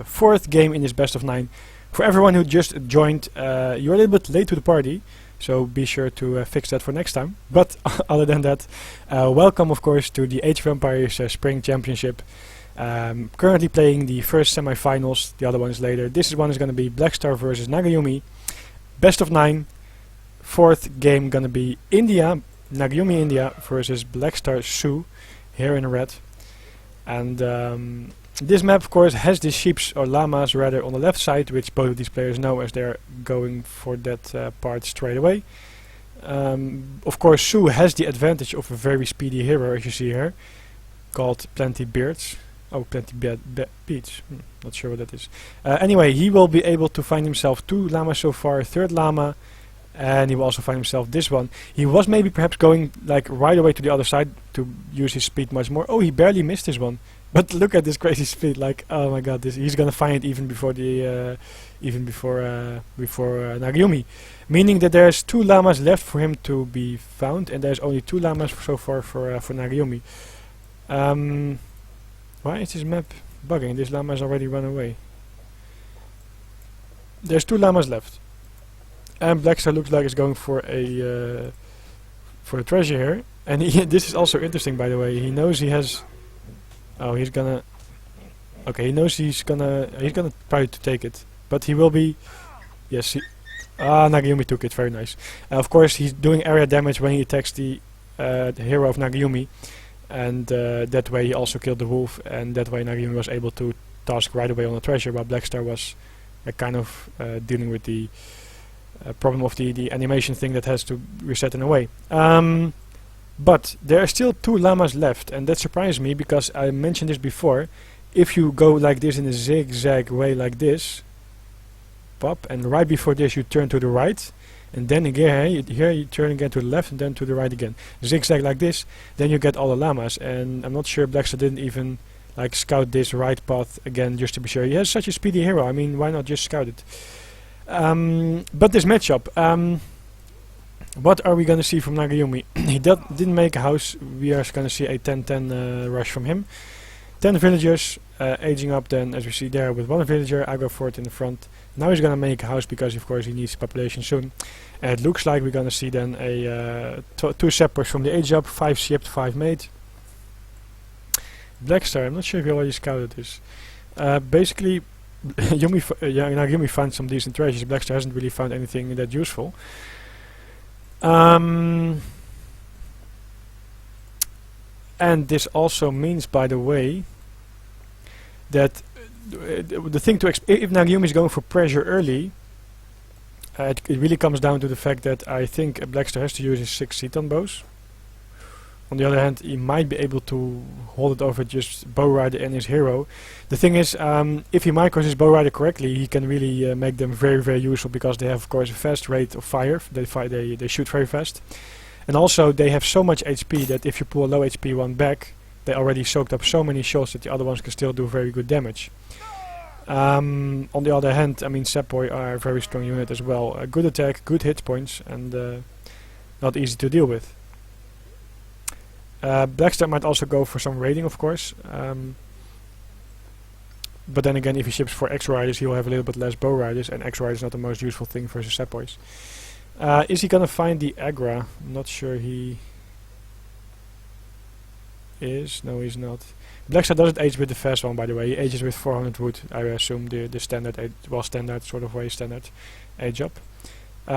4th game in this best of 9. For everyone who just joined, you're a little bit late to the party, so be sure to fix that for next time. But other than that, welcome of course to the Age of Empires Spring Championship. Currently playing the first semi-finals, the other one is later. This one is going to be Blackstar versus Nagayumi. Best of 9. 4th game going to be India, Nagayumi India versus Blackstar Sioux, here in red. And this map of course has the sheeps or llamas rather on the left side, which both of these players know as they're going for that part straight away. Of course Sioux has the advantage of a very speedy hero, as you see here, called Plenty Beards. Oh, Plenty Beads. Not sure what that is. Anyway, he will be able to find himself 2 llamas so far, 3rd llama, and he will also find himself this one. He was maybe perhaps going like right away to the other side to use his speed much more. Oh, he barely missed this one. But look at this crazy speed! Like, oh my God, he's gonna find it even before the before Nagayumi, meaning that there's 2 llamas left for him to be found, and there's only 2 llamas so far for Nagayumi. Why is this map bugging? This llama has already run away. There's 2 llamas left, and Blackstar looks like he's going for a treasure here. And this is also interesting, by the way. He knows he has. Oh, he's gonna. Okay, he knows he's gonna try to take it, but he will be. Yes, Nagayumi took it. Very nice. Of course, he's doing area damage when he attacks the hero of Nagayumi. And that way he also killed the wolf, and that way Nagayumi was able to task right away on the treasure, while Blackstar was kind of dealing with the problem of the animation thing that has to reset in a way. But there are still 2 llamas left, and that surprised me because I mentioned this before. If you go like this in a zigzag way like this, pop, and right before this you turn to the right, and then again here you turn again to the left and then to the right again. Zigzag like this, then you get all the llamas. And I'm not sure Blackstar didn't even like scout this right path again just to be sure. He has such a speedy hero, I mean, why not just scout it? But this matchup, what are we going to see from Nagayumi? He didn't make a house. We are going to see a 10-10 rush from him. 10 villagers, aging up then, as we see there, with 1 villager, aggro fort in the front. Now he's going to make a house because of course he needs population soon. And it looks like we're going to see then a 2 sappers from the age up, 5 shipped, 5 made. Blackstar, I'm not sure if he already scouted this. Basically, Nagayumi found some decent treasures. Blackstar hasn't really found anything that useful. And this also means, by the way, that the thing to if Nagayumi is going for pressure early, it really comes down to the fact that I think Blackstar has to use his 6 Ceton bows. On the other hand, he might be able to hold it over just bow rider and his hero. The thing is, if he micros his bow rider correctly, he can really make them very, very useful because they have, of course, a fast rate of fire. They shoot very fast, and also they have so much HP that if you pull a low HP one back, they already soaked up so many shots that the other ones can still do very good damage. On the other hand, I mean, Sepoy are a very strong unit as well. Good attack, good hit points, and not easy to deal with. Blackstar might also go for some raiding, of course. But then again, if he ships for X-Riders, he will have a little bit less bow riders, and X-Riders is not the most useful thing versus Sepoys. Is he gonna find the Agra? I'm not sure he is. No, he's not. Blackstar doesn't age with the fast one, by the way. He ages with 400 wood, I assume, the standard, standard sort of way, standard age up.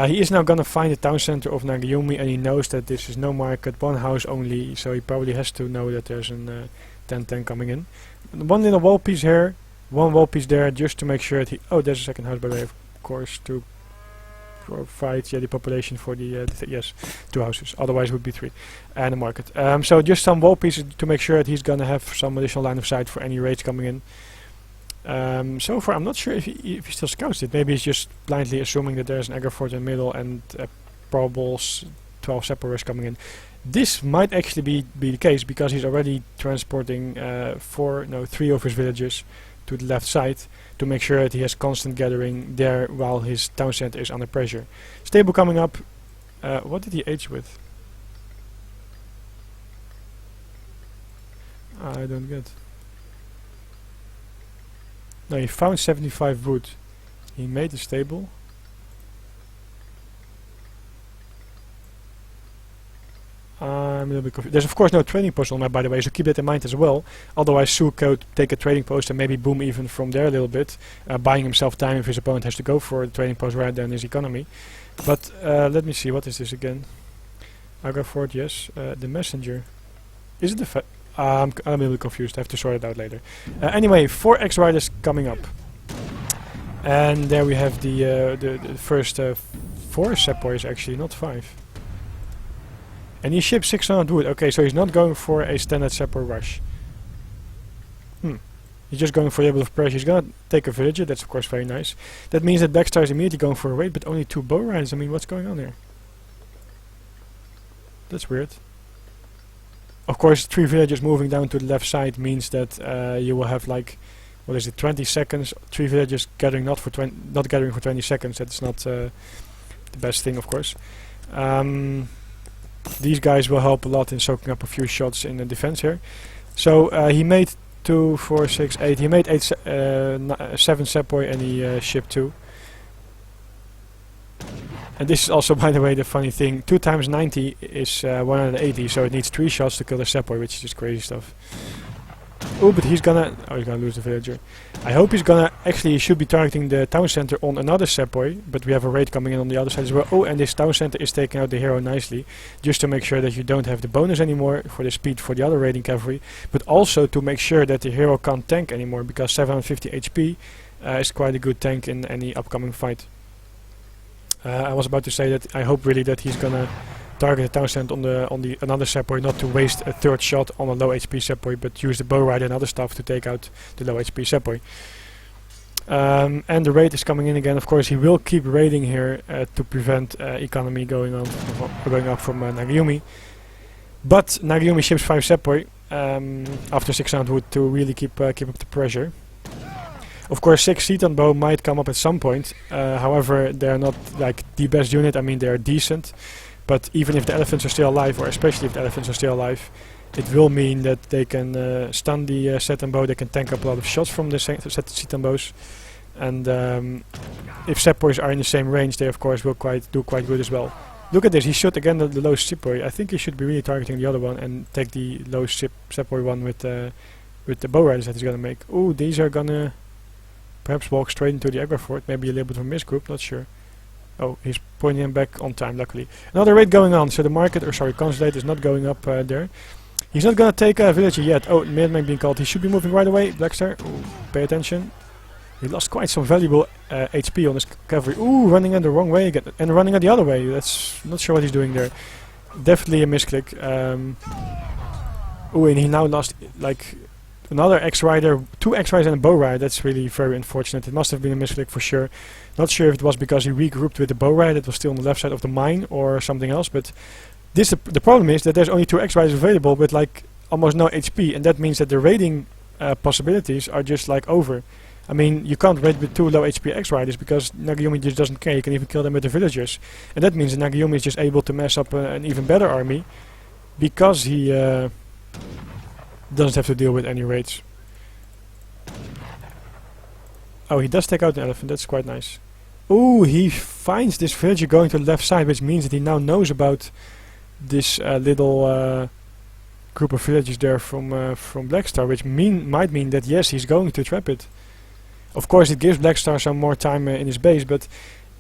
He is now gonna find the town center of Nagayumi, and he knows that this is no market, 1 house only, so he probably has to know that there's an 10-10 coming in. 1 little wall piece here, 1 wall piece there, just to make sure that he... Oh, there's a second house, by the way, of course, to provide the population for the... yes, 2 houses, otherwise it would be 3. And a market. So just some wall pieces to make sure that he's gonna have some additional line of sight for any raids coming in. So far I'm not sure if he still scouts it. Maybe he's just blindly assuming that there's an aggro fort in the middle and probable 12 separatists coming in. This might actually be the case because he's already transporting 3 of his villagers to the left side to make sure that he has constant gathering there while his town center is under pressure. Stable coming up. What did he age with? I don't get. No, he found 75 wood. He made a stable. I'm a little bit confused. There's of course no trading post on the map, by the way, so keep that in mind as well. Otherwise Sioux could take a trading post and maybe boom even from there a little bit, buying himself time if his opponent has to go for the trading post rather than his economy. But let me see, what is this again? Agrafort, yes. The messenger. Is it the I'm a little bit confused, I have to sort it out later. Anyway, 4 X-Riders coming up. And there we have the first 4 sepoys actually, not 5. And he shipped 600 wood. Okay, so he's not going for a standard sepoy rush. He's just going for a little bit of pressure. He's gonna take a villager, that's of course very nice. That means that Blackstar is immediately going for a raid, but only 2 bow riders. I mean, what's going on here? That's weird. Of course, 3 villagers moving down to the left side means that you will have like, what is it, 20 seconds, 3 villagers gathering not gathering for 20 seconds. That's not the best thing, of course. These guys will help a lot in soaking up a few shots in the defense here. So he made 2, 4, 6, 8. He made 7 sepoy and he shipped 2. And this is also, by the way, the funny thing. 2 times 90 is 180, so it needs 3 shots to kill the sepoy, which is just crazy stuff. Oh, but he's gonna... Oh, he's gonna lose the villager. I hope he's gonna... Actually, he should be targeting the town center on another sepoy, but we have a raid coming in on the other side as well. Oh, and this town center is taking out the hero nicely, just to make sure that you don't have the bonus anymore for the speed for the other raiding cavalry, but also to make sure that the hero can't tank anymore, because 750 HP is quite a good tank in any upcoming fight. I was about to say that I hope really that he's gonna target the town center on the another sepoy, not to waste a 3rd shot on a low HP sepoy, but use the bow rider and other stuff to take out the low HP sepoy. And the raid is coming in again. Of course, he will keep raiding here to prevent economy going up from Nagayumi. But Nagayumi ships 5 sepoy after 600 wood to really keep up the pressure. Of course, 6 Seton bow might come up at some point. However, they're not like the best unit. I mean, they're decent. But even if the elephants are still alive, or especially if the elephants are still alive, it will mean that they can stun the Seton bow. They can tank up a lot of shots from the Seton bows. And if sepoys are in the same range, they of course will do quite good as well. Look at this, he shot again the low sepoy. I think he should be really targeting the other one and take the low sepoy one with the bow riders that he's gonna make. Ooh, these are gonna perhaps walk straight into the aggro fort. Maybe a little bit of a misgroup, not sure. Oh, he's pointing him back on time, luckily. Another raid going on, so the market, or sorry, consulate is not going up there. He's not gonna take a villager yet. Oh, midman being called. He should be moving right away. Blackstar, ooh, pay attention. He lost quite some valuable HP on his cavalry. Ooh, running in the wrong way again, and running the other way. That's not sure what he's doing there. Definitely a misclick. Ooh, and he now lost like another X-Rider, 2 X-Riders and a bow rider. That's really very unfortunate. It must have been a misclick for sure. Not sure if it was because he regrouped with the bow rider that was still on the left side of the mine or something else, but the problem is that there's only 2 X-Riders available with like almost no HP, and that means that the raiding possibilities are just like over. I mean, you can't raid with 2 low HP X-Riders because Nagayumi just doesn't care. You can even kill them with the villagers, and that means that Nagayumi is just able to mess up an even better army because he doesn't have to deal with any raids. Oh, he does take out an elephant, that's quite nice. Ooh, he finds this villager going to the left side, which means that he now knows about this little group of villagers there from Blackstar, which might mean that yes, he's going to trap it. Of course, it gives Blackstar some more time in his base, but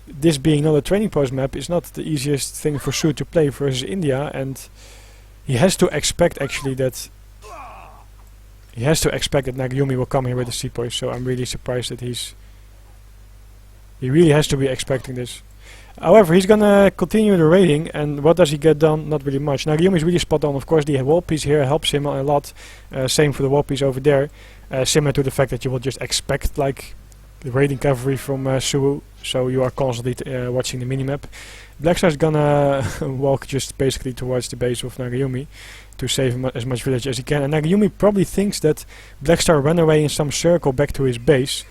this being not a training post map is not the easiest thing for Sioux to play versus India, and he has to expect actually that Nagayumi will come here with the sepoys, so I'm really surprised that he really has to be expecting this. However, he's gonna continue the raiding, and what does he get done? Not really much. Nagayumi is really spot on. Of course, the wall piece here helps him a lot. Same for the wall piece over there. Similar to the fact that you will just expect like the raiding cavalry from Sioux, so you are constantly watching the minimap. Blackstar is gonna walk just basically towards the base of Nagayumi to save as much village as he can, and Nagayumi probably thinks that Blackstar ran away in some circle back to his base,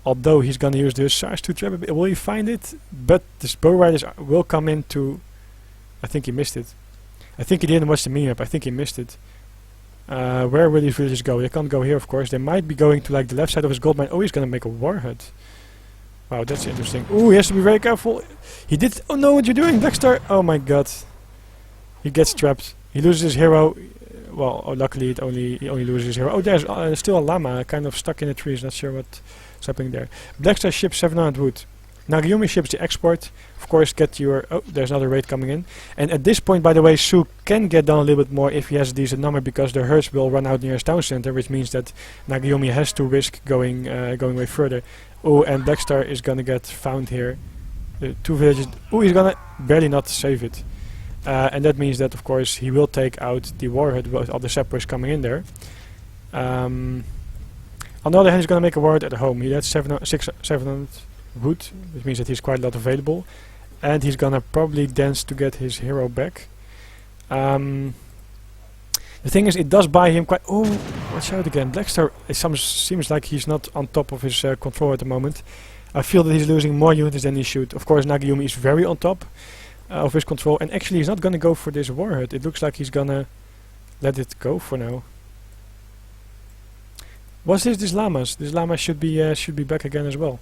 although he's gonna use the Hussars to trap it. Will he find it? But the bow riders will come in to... I think he missed it. I think he didn't watch the minimap, I think he missed it. Where will these villagers go? They can't go here, of course. They might be going to like the left side of his gold mine. Oh, he's gonna make a warhead. Wow, that's interesting. Ooh, he has to be very careful. He did. Oh no, what you doing, Blackstar? Oh my god. He gets trapped. He loses his hero. Well, luckily he only loses his hero. Oh, there's still a llama kind of stuck in the trees. Not sure what's happening there. Blackstar ships 700 wood. Nagayumi ships the export. Of course, get your... Oh, there's another raid coming in. And at this point, by the way, Sioux can get down a little bit more if he has a decent number, because the herds will run out near his town center, which means that Nagayumi has to risk going way further. Oh, and Blackstar is gonna get found here. 2 villages... Oh, he's gonna barely not save it. And that means that, of course, he will take out the warhead with all the sepoys coming in there. On the other hand, he's gonna make a warhead at home. He has 700 wood, which means that he's quite a lot available. And he's gonna probably dance to get his hero back. The thing is, it does buy him quite... Oh, watch out again. Blackstar seems like he's not on top of his control at the moment. I feel that he's losing more units than he should. Of course, Nagayumi is very on top of his control, and actually he's not gonna go for this warhead. It looks like he's gonna let it go for now. Was this llamas? This llama should be back again as well.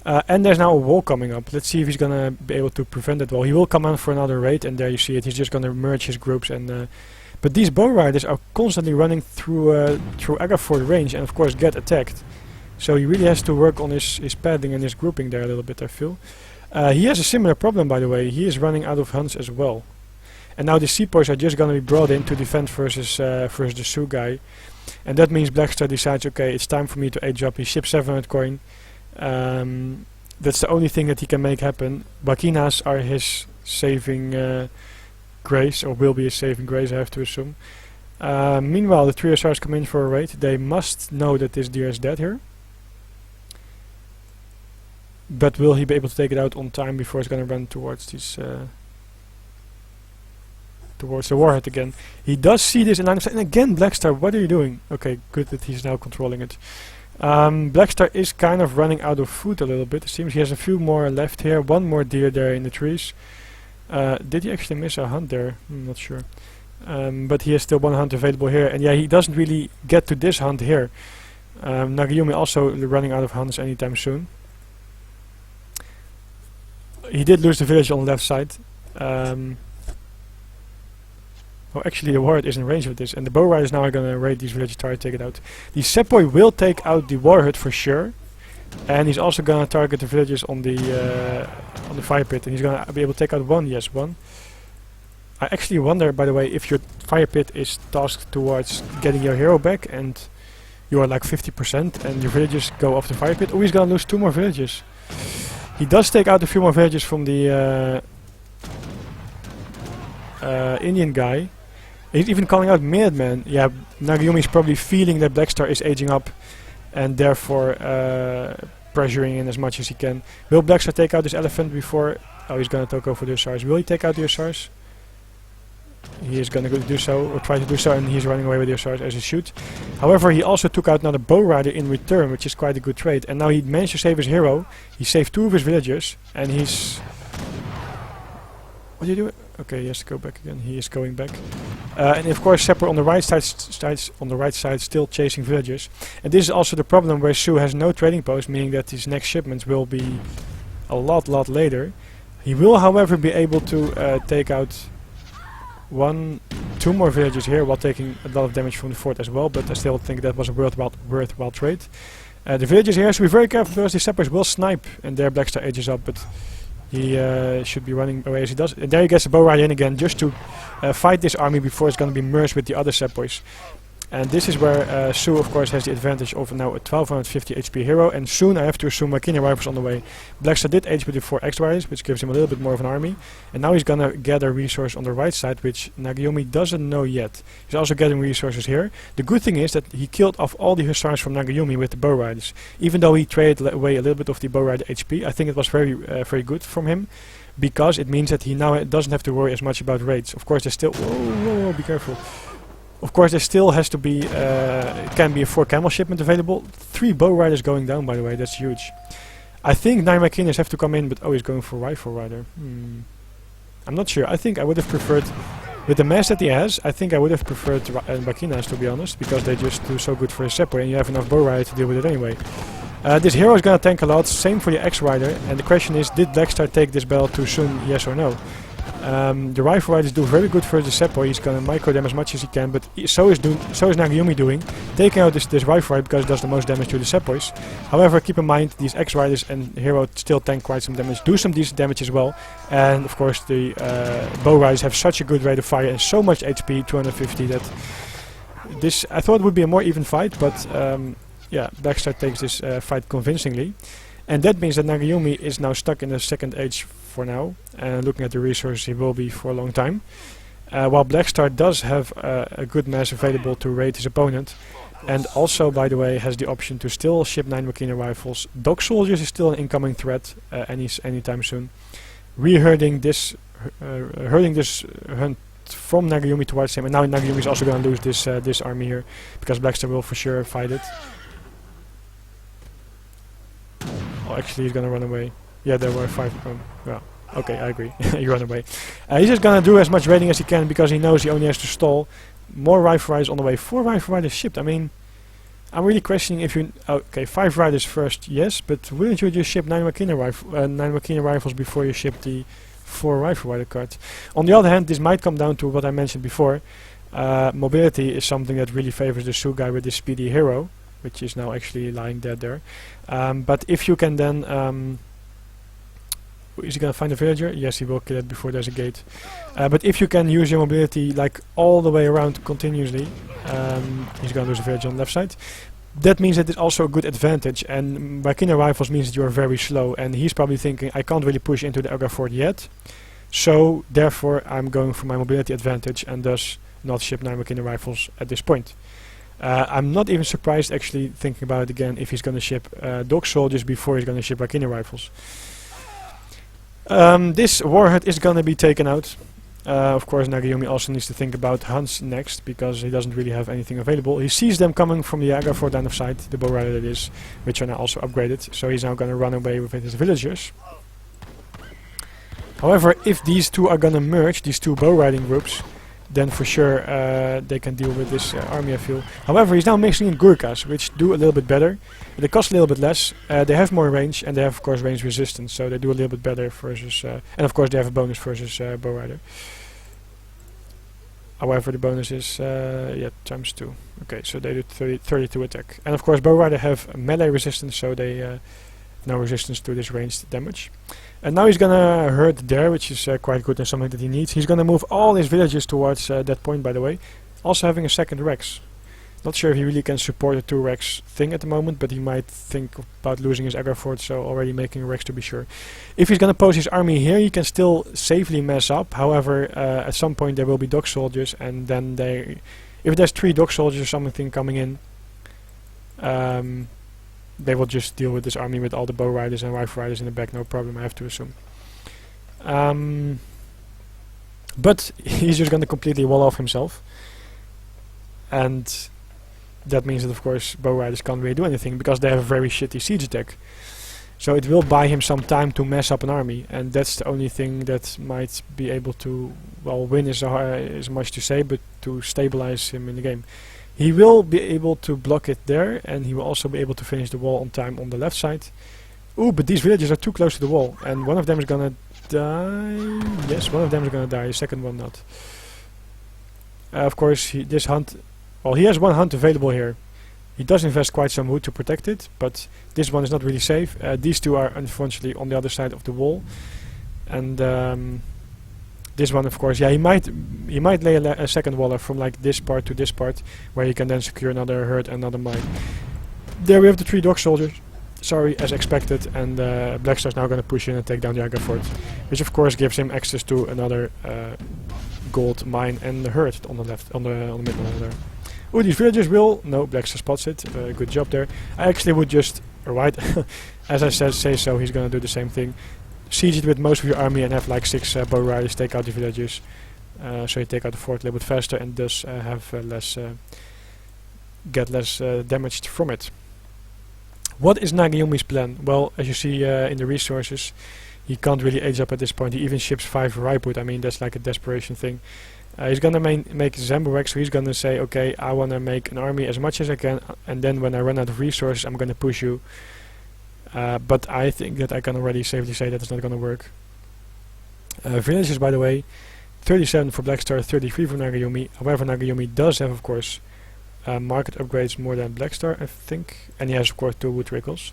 And there's now a wall coming up. Let's see if he's gonna be able to prevent that wall. He will come on for another raid, and there you see it. He's just gonna merge his groups, and but these bow riders are constantly running through Agaford range, and of course get attacked. So he really has to work on his padding and his grouping there a little bit, I feel. He has a similar problem, by the way. He is running out of hunts as well. And now the sepoys are just gonna be brought in to defend versus the Sioux guy. And that means Blackstar decides, okay, it's time for me to age up. He ships 700 coin. That's the only thing that he can make happen. Bakinas are his saving grace, or will be his saving grace, I have to assume. Meanwhile, the trio stars come in for a raid. They must know that this deer is dead here. But will he be able to take it out on time before he's gonna run towards these towards the warhead again? He does see this in line of sight, and again, Blackstar, what are you doing? Okay, good that he's now controlling it. Blackstar is kind of running out of food a little bit. It seems he has a few more left here. One more deer there in the trees. Did he actually miss a hunt there? I'm not sure. But he has still one hunt available here, and yeah, he doesn't really get to this hunt here. Nagayumi also running out of hunts anytime soon. He did lose the village on the left side. Oh, actually the warhead is in range of this, and the bow riders now are gonna raid these villages, try to take it out. The sepoy will take out the warhead for sure, and he's also gonna target the villagers on the fire pit, and he's gonna be able to take out one. Yes, one. I actually wonder, by the way, if your fire pit is tasked towards getting your hero back, and you are like 50%, and your villagers go off the fire pit. Oh, he's gonna lose 2 more villages. He does take out a few more villages from the Indian guy. He's even calling out Minuteman. Yeah, Nagayumi is probably feeling that Blackstar is aging up, and therefore pressuring in as much as he can. Will Blackstar take out this elephant before... Oh, he's gonna go for the Hussars. Will he take out the Hussars? He is gonna go do so, or try to do so, and he's running away with the Hussars as he should. However, he also took out another bow rider in return, which is quite a good trade. And now he managed to save his hero. He saved 2 of his villagers, and he's... What do you do? Okay, he has to go back again. He is going back. And of course, Sepper on the right side, still chasing villagers. And this is also the problem where Sioux has no trading post, meaning that his next shipments will be a lot later. He will, however, be able to take out 2 more villages here while taking a lot of damage from the fort as well. But I still think that was a worthwhile trade. The villagers here should be very careful because the Seppers will snipe, and their Blackstar ages up, but he should be running away as he does. And there he gets the bow rider in again just to fight this army before it's going to be merged with the other sepoys. And this is where Sioux, of course, has the advantage of now a 1250 HP hero. And soon I have to assume Makina rifles on the way. Blackstar did age with the 4 X-Riders, which gives him a little bit more of an army. And now he's going to gather resource on the right side, which Nagayumi doesn't know yet. He's also getting resources here. The good thing is that he killed off all the Hussars from Nagayumi with the bow riders. Even though he traded away a little bit of the bow rider HP, I think it was very good from him. Because it means that he now doesn't have to worry as much about raids. Of course, there's still... Whoa, be careful. Of course, there still has to be, can be a 4 camel shipment available. 3 bow riders going down, by the way, that's huge. I think 9 Makinas have to come in, but oh, he's going for rifle rider. I'm not sure. I think I would have preferred With the mass that he has, I think I would have preferred Bakinas, to be honest, because they just do so good for his Seppo, and you have enough Bow Rider to deal with it anyway. This hero is gonna tank a lot, same for the X-Rider, and the question is, did Blackstar take this battle too soon, yes or no? The Rifle Riders do very good for the Seppo, he's gonna micro them as much as he can, but so is Nagayumi doing, taking out this Rifle Rider because it does the most damage to the Seppoys. However, keep in mind, these X-Riders and hero still tank quite some damage, do some decent damage as well, and of course the Bow Riders have such a good rate of fire and so much HP, 250, that this, I thought, would be a more even fight, but yeah, Blackstar takes this fight convincingly. And that means that Nagayumi is now stuck in the second age for now, and looking at the resources he will be for a long time. While Blackstar does have a good mass available to raid his opponent, and also, by the way, has the option to still ship 9 Makina rifles. Dog Soldiers is still an incoming threat anytime soon. Herding this hunt from Nagayumi towards him, and now Nagayumi is also going to lose this army here, because Blackstar will for sure fight it. Oh, actually, he's gonna run away. Yeah, there were 5. Well, okay, I agree. He ran away. He's just gonna do as much raiding as he can because he knows he only has to stall. More Rifle Riders on the way. 4 Rifle Riders shipped. I mean, I'm really questioning if you. Okay, 5 Riders first, yes, but wouldn't you just ship 9 Makina rifles before you ship the 4 Rifle Rider cards? On the other hand, this might come down to what I mentioned before. Mobility is something that really favors the Sioux guy with this speedy hero, which is now actually lying dead there. But if you can then... is he gonna find a villager? Yes, he will kill it before there's a gate. But if you can use your mobility like all the way around continuously, he's gonna lose a villager on the left side. That means that it's also a good advantage, and Makina rifles means that you are very slow, and he's probably thinking, I can't really push into the Agra fort yet, so therefore I'm going for my mobility advantage and thus not ship 9 Makina rifles at this point. I'm not even surprised, actually, thinking about it again, if he's going to ship Dog Soldiers before he's going to ship Rakina rifles. This warhead is going to be taken out. Of course, Nagayumi also needs to think about hunts next, because he doesn't really have anything available. He sees them coming from the Agra fort line of sight, the Bow Rider that is, which are now also upgraded, so he's now going to run away with his villagers. However, if these two are going to merge, these two bow riding groups, then for sure they can deal with this army, I feel. However, he's now mixing in Gurkhas, which do a little bit better. They cost a little bit less, they have more range, and they have of course range resistance, so they do a little bit better versus... and of course they have a bonus versus Bow Rider. However, the bonus is yeah, times 2. Okay, so they do 32 attack. And of course Bow Rider have melee resistance, so they have no resistance to this ranged damage. And now he's gonna herd there, which is quite good and something that he needs. He's gonna move all his villages towards that point, by the way. Also having a second Rex. Not sure if he really can support a 2 Rex thing at the moment, but he might think about losing his Agra fort, so already making a Rex to be sure. If he's gonna pose his army here, he can still safely mess up. However, at some point there will be Dog Soldiers, and then if there's 3 Dog Soldiers or something coming in, they will just deal with this army with all the Bow Riders and Rifle Riders in the back, no problem, I have to assume. But he's just gonna completely wall off himself, and that means that of course Bow Riders can't really do anything because they have a very shitty siege attack. So it will buy him some time to mess up an army, and that's the only thing that might be able to, well, win is much to say, but to stabilize him in the game. He will be able to block it there, and he will also be able to finish the wall on time on the left side. Ooh, but these villages are too close to the wall, and one of them is gonna die. Yes, one of them is gonna die, the second one not. Of course, this hunt... Well, he has one hunt available here. He does invest quite some wood to protect it, but this one is not really safe. These two are unfortunately on the other side of the wall, and this one, of course, yeah, he might lay a second waller from like this part to this part, where he can then secure another herd and another mine. There we have the 3 Dog Soldiers. Sorry, as expected, and Blackstar is now going to push in and take down the Agra fort, which of course gives him access to another gold mine and the herd on the left, on the middle there. Oh, these villagers will... No, Blackstar spots it. Good job there. I actually would just... Right, as I say so, he's going to do the same thing. Siege it with most of your army and have like 6 Bow Riders take out the villagers. So you take out the fort a little bit faster and thus have get less damaged from it. What is Nagayumi's plan? Well, as you see in the resources, he can't really age up at this point. He even ships 5 Ripwood. I mean, that's like a desperation thing. He's gonna make Zamburak, so he's gonna say, okay, I wanna make an army as much as I can, and then when I run out of resources, I'm gonna push you. But I think that I can already safely say that it's not gonna work. Villages, by the way, 37 for Blackstar, 33 for Nagayumi. However, Nagayumi does have, of course, market upgrades more than Blackstar, I think, and he has, of course, 2 wood trickles.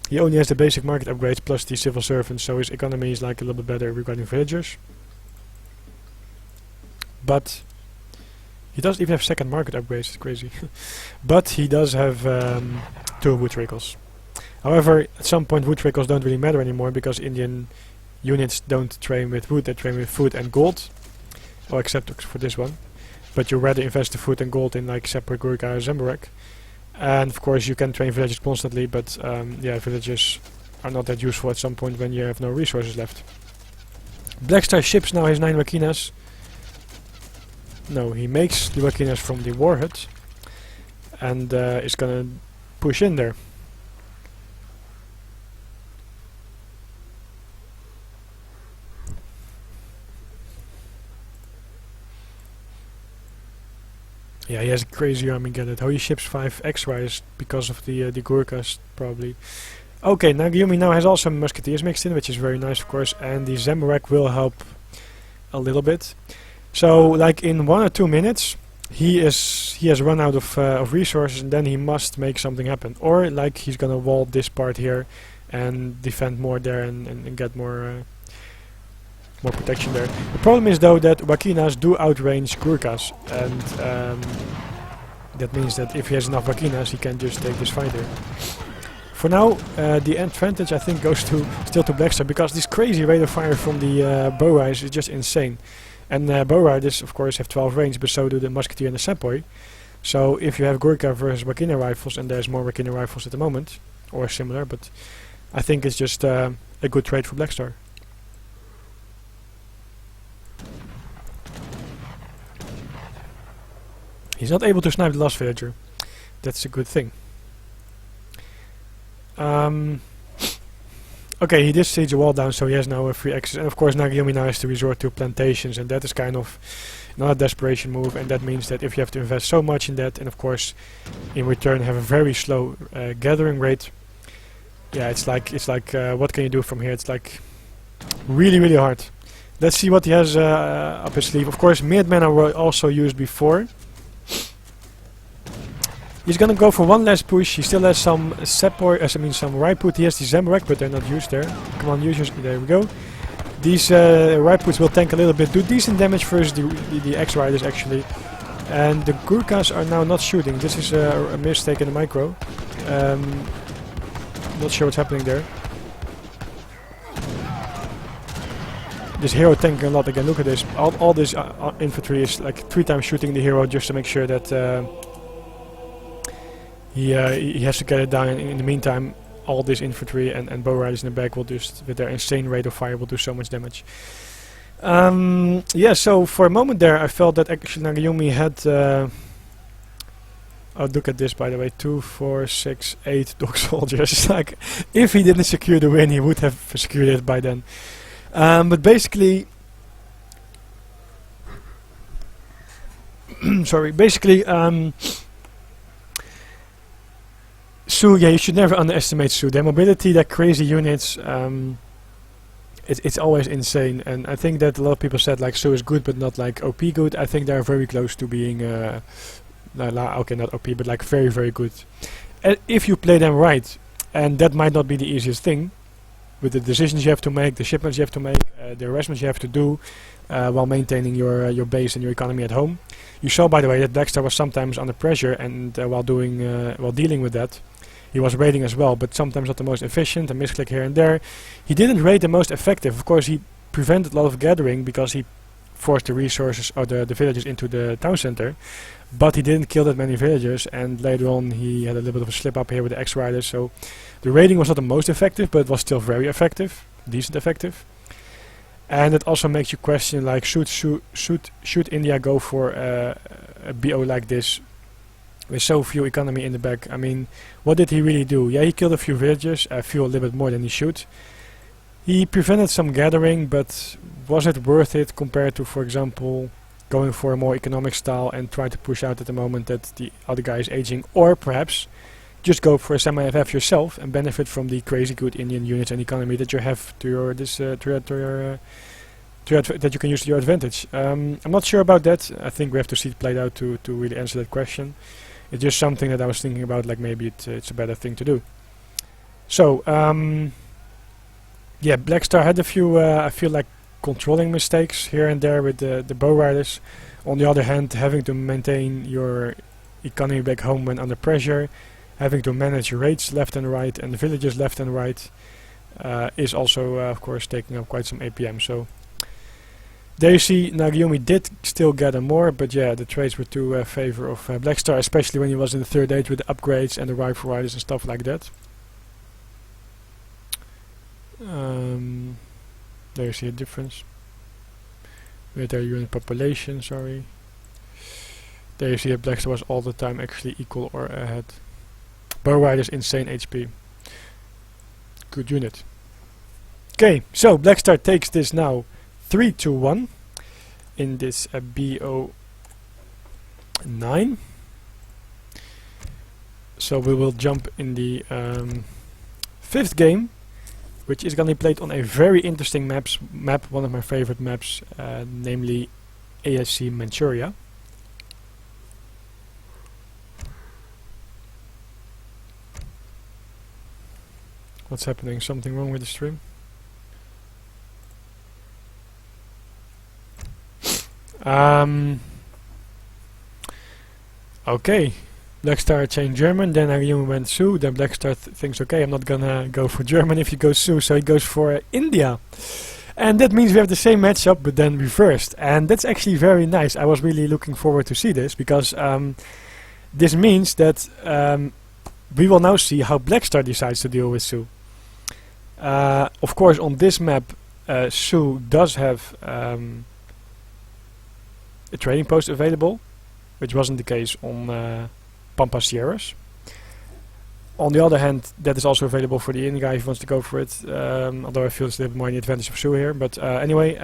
He only has the basic market upgrades plus the civil servants, so his economy is like a little bit better regarding villagers. But he doesn't even have second market upgrades, it's crazy. But he does have 2 wood trickles. However, at some point wood trickles don't really matter anymore because Indian units don't train with wood, they train with food and gold. Well, except for this one. But you rather invest the food and gold in like separate Gurkha or Zamburak. And of course you can train villages constantly, but yeah, villages are not that useful at some point when you have no resources left. Blackstar ships now his 9 Wakinas. No, he makes the Wakinas from the war hut and is gonna push in there. Yeah, he has a crazy army, get it. How he ships 5 X-Riders because of the Gurkhas, probably. Okay, Nagayumi now has also musketeers mixed in, which is very nice, of course, and the Zamburak will help a little bit. So, like in 1 or 2 minutes, he has run out of resources, and then he must make something happen. Or, like, he's gonna wall this part here and defend more there and get more protection there. The problem is though that Wakinas do outrange Gurkhas, and that means that if he has enough Wakinas he can just take this fight here. For now the advantage I think goes still to Blackstar, because this crazy rate of fire from the bow riders is just insane. And bow riders of course have 12 range, but so do the musketeer and the sepoy. So if you have Gurkha versus Wakina rifles, and there's more Wakina rifles at the moment, or similar, but I think it's just a good trade for Blackstar. He's not able to snipe the last villager. That's a good thing. Okay, he did siege a wall down, so he has now a free access. And of course Nagayumi now has to resort to plantations, and that is kind of not a desperation move, and that means that if you have to invest so much in that, and of course in return have a very slow gathering rate, yeah, it's like what can you do from here? It's like really hard. Let's see what he has up his sleeve. Of course, Meadmen were also used before. He's gonna go for one last push. He still has some sepoy, some Raiput. He has the Zamburak, but they're not used there. Come on, use yours. There we go. These Raiputs will tank a little bit, do decent damage versus the X-Riders actually. And the Gurkhas are now not shooting. This is a mistake in the micro. Not sure what's happening there. This hero tanking a lot again. Look at this. All this infantry is like 3 times shooting the hero just to make sure that he has to get it down. In the meantime, all this infantry and bow riders in the back will just, with their insane rate of fire, will do so much damage. Yeah, so for a moment there I felt that actually Nagayumi had oh, look at this, by the way, 2, 4, 6, 8 dog soldiers. Like, if he didn't secure the win, he would have secured it by then. But basically, sorry, basically, Sioux, yeah, you should never underestimate Sioux. Their mobility, their crazy units, it's always insane. And I think that a lot of people said like Sioux is good, but not like OP good. I think they're very close to being, okay, not OP, but like very good. If you play them right, and that might not be the easiest thing, with the decisions you have to make, the shipments you have to make, the investments you have to do, while maintaining your base and your economy at home. You saw, by the way, that Blackstar was sometimes under pressure, and while dealing with that, he was raiding as well, but sometimes not the most efficient, a misclick here and there. He didn't raid the most effective. Of course, he prevented a lot of gathering because he forced the resources or the villagers into the town center, but he didn't kill that many villagers, and later on he had a little bit of a slip up here with the X-Riders, so the raiding was not the most effective, but it was still very effective, decent effective. And it also makes you question, like, should India go for a BO like this with so few economy in the back? I mean, what did he really do? Yeah, he killed a few villagers, a few a little bit more than he should. He prevented some gathering, but was it worth it compared to, for example, going for a more economic style and try to push out at the moment that the other guy is aging, or perhaps just go for a semi-FF yourself and benefit from the crazy good Indian units and economy that you have to your that you can use to your advantage. I'm not sure about that. I think we have to see it played out to really answer that question. It's just something that I was thinking about, like maybe it's a better thing to do. So, yeah, Blackstar had a few, I feel like, controlling mistakes here and there with the bow riders. On the other hand, having to maintain your economy back home when under pressure, having to manage raids left and right and villages left and right, is also, of course, taking up quite some APM. So there you see, Nagayumi did still gather more, but yeah, the trades were to favor of Blackstar, especially when he was in the third age with the upgrades and the rifle riders and stuff like that. There you see a difference with their unit population, sorry. There you see that Blackstar was all the time actually equal or ahead. Bow riders, insane HP. Good unit. Okay, so Blackstar takes this now 3-1 in this BO9. So we will jump in the 5th game, which is going to be played on a very interesting map, one of my favorite maps, namely ASC Manchuria. What's happening? Something wrong with the stream? Okay. Blackstar changed German, then Nagayumi went Sioux, then Blackstar thinks, okay, I'm not gonna go for German if you go Sioux, so he goes for India. And that means we have the same matchup, but then reversed. And that's actually very nice. I was really looking forward to see this, because this means that we will now see how Blackstar decides to deal with Sioux. Of course, on this map, Sioux does have a trading post available, which wasn't the case on Pampa Sierras. On the other hand, that is also available for the Indian guy who wants to go for it, although I feel it's a little bit more in the advantage of Sioux here. But anyway,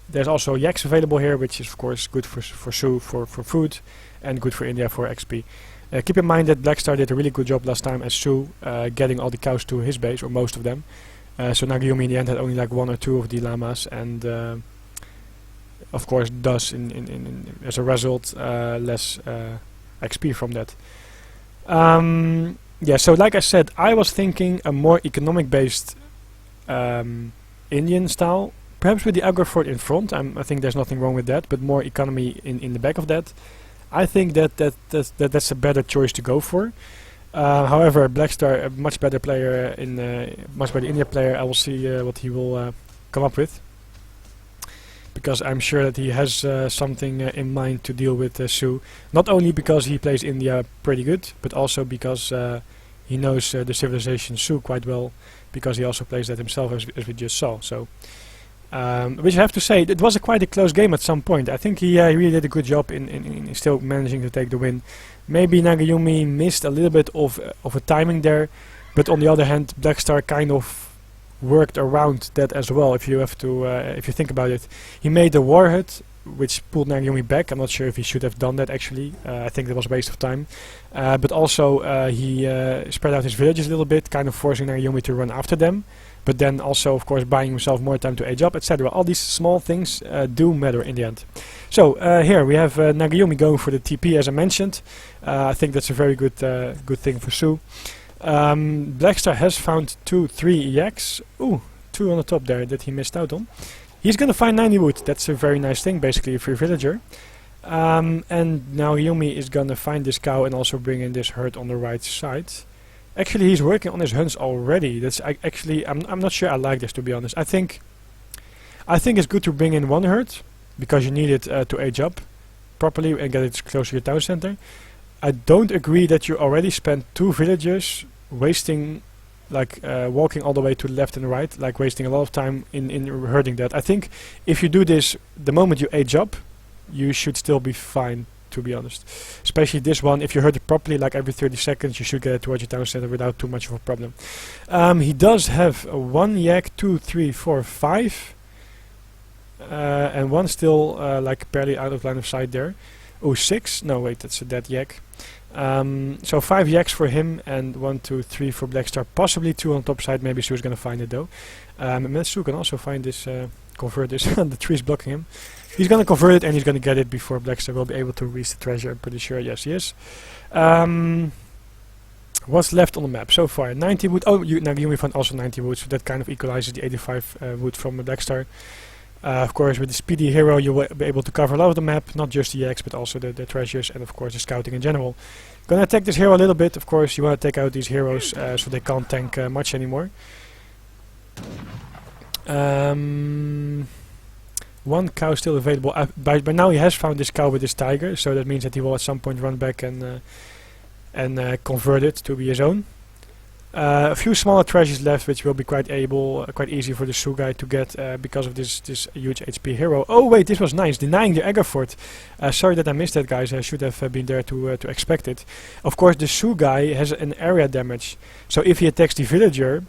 there's also yaks available here, which is of course good for Sioux for food, and good for India for XP. Keep in mind that Blackstar did a really good job last time as Sioux, getting all the cows to his base, or most of them. So Nagayumi in the end had only like 1 or 2 of the llamas, and of course does as a result less XP from that. Yeah, so like I said, I was thinking a more economic based Indian style, perhaps with the aggro fort in front. I think there's nothing wrong with that, but more economy in the back of that. I think that's a better choice to go for. However, Blackstar, a much better player, much better India player. I will see what he will come up with, because I'm sure that he has something in mind to deal with Sioux. Not only because he plays India pretty good, but also because he knows the civilization Sioux quite well, because he also plays that himself, as we just saw. So, which I have to say, it was quite a close game at some point. I think he really did a good job in still managing to take the win. Maybe Nagayumi missed a little bit of a timing there, but on the other hand, Blackstar kind of worked around that as well. If you have to, if you think about it, he made the war hut, which pulled Nagayumi back. I'm not sure if he should have done that actually. I think that was a waste of time. But also he spread out his villages a little bit, kind of forcing Nagayumi to run after them. But then also, of course, buying himself more time to age up, etc. All these small things do matter in the end. So here we have Nagayumi going for the TP, as I mentioned. I think that's a very good thing for Sioux. Blackstar has found 3 yaks. Ooh, 2 on the top there that he missed out on. He's gonna find 90 wood. That's a very nice thing, basically, for your villager. And now Nagayumi is gonna find this cow and also bring in this herd on the right side. Actually, he's working on his hunts already. That's actually, I'm not sure I like this, to be honest. I think it's good to bring in 1 herd, because you need it to age up properly and get it closer to your town center. I don't agree that you already spent 2 villagers wasting, like walking all the way to the left and right, like wasting a lot of time in herding that. I think if you do this the moment you age up, you should still be fine to be honest. Especially this one, if you herd it properly, like every 30 seconds, you should get it towards your town center without too much of a problem. He does have 1 yak, 2, 3, 4, 5. And one still like barely out of line of sight there. Oh, 6? No, wait, that's a dead yak. So 5 yaks for him, and 1, 2, 3 for Blackstar. Possibly 2 on top side. Maybe Sioux is gonna find it though. Sioux can also find this, convert this. The tree's blocking him. He's gonna convert it, and he's gonna get it before Blackstar will be able to reach the treasure. I'm pretty sure. Yes, he is. What's left on the map so far? 90 wood. Oh, Nagayumi found also 90 wood, so that kind of equalizes the 85 wood from Blackstar. Of course, with the speedy hero, you will be able to cover a lot of the map, not just the EX, but also the treasures, and of course the scouting in general. Gonna attack this hero a little bit. Of course, you want to take out these heroes so they can't tank much anymore. 1 cow still available. By now he has found this cow with this tiger, so that means that he will at some point run back and convert it to be his own. A few smaller treasures left, which will be quite easy for the Sioux guy to get because of this huge HP hero. Oh wait, this was nice, denying the Agar fort. Sorry that I missed that, guys. I should have been there to expect it. Of course, the Sioux guy has an area damage, so if he attacks the villager,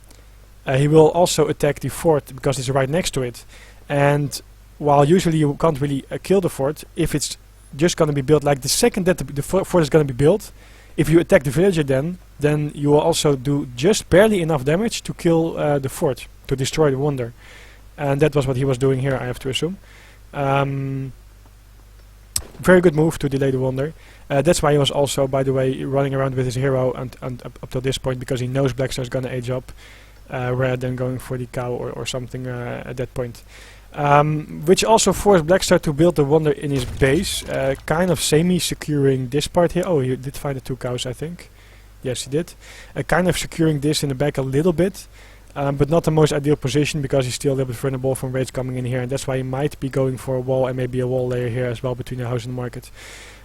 he will also attack the fort because it's right next to it. And while usually you can't really kill the fort, if it's just going to be built, like the second that the fort is going to be built, if you attack the villager then you will also do just barely enough damage to kill the fort, to destroy the wonder. And that was what he was doing here, I have to assume. Very good move to delay the wonder. That's why he was also, by the way, running around with his hero up till this point, because he knows Blackstar is going to age up rather than going for the cow or something at that point. Which also forced Blackstar to build the wonder in his base, kind of semi-securing this part here. Oh, he did find the 2 cows, I think. Yes, he did. Kind of securing this in the back a little bit, but not the most ideal position, because he's still a little bit vulnerable from raids coming in here, and that's why he might be going for a wall and maybe a wall layer here as well between the house and the market.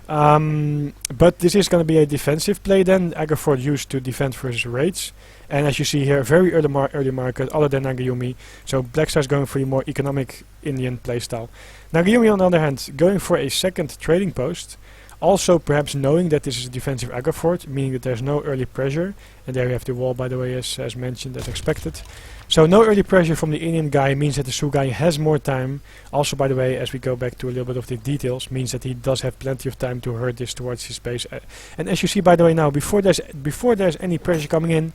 But this is going to be a defensive play then, Agar fort used to defend versus raids. And as you see here, very early market, other than Nagayumi. So Blackstar is going for the more economic Indian playstyle. Nagayumi, on the other hand, going for a second trading post. Also perhaps knowing that this is a defensive Agar fort, meaning that there's no early pressure. And there we have the wall, by the way, as mentioned, as expected. So no early pressure from the Indian guy means that the Sioux guy has more time. Also, by the way, as we go back to a little bit of the details, means that he does have plenty of time to herd this towards his base. And as you see, by the way, now, before there's any pressure coming in,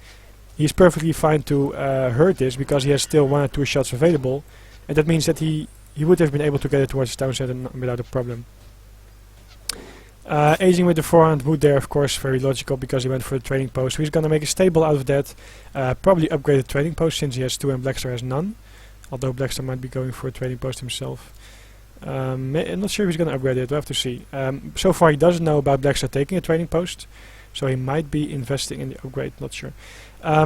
he's perfectly fine to herd this, because he has still 1 or 2 shots available, and that means that he would have been able to get it towards his town center without a problem. Aging with the 400 wood there, of course, very logical, because he went for the trading post. So he's gonna make a stable out of that, probably upgrade the trading post since he has 2 and Blackstar has none, although Blackstar might be going for a trading post himself. I'm not sure if he's gonna upgrade it, we'll have to see. So far he doesn't know about Blackstar taking a trading post, so he might be investing in the upgrade, not sure.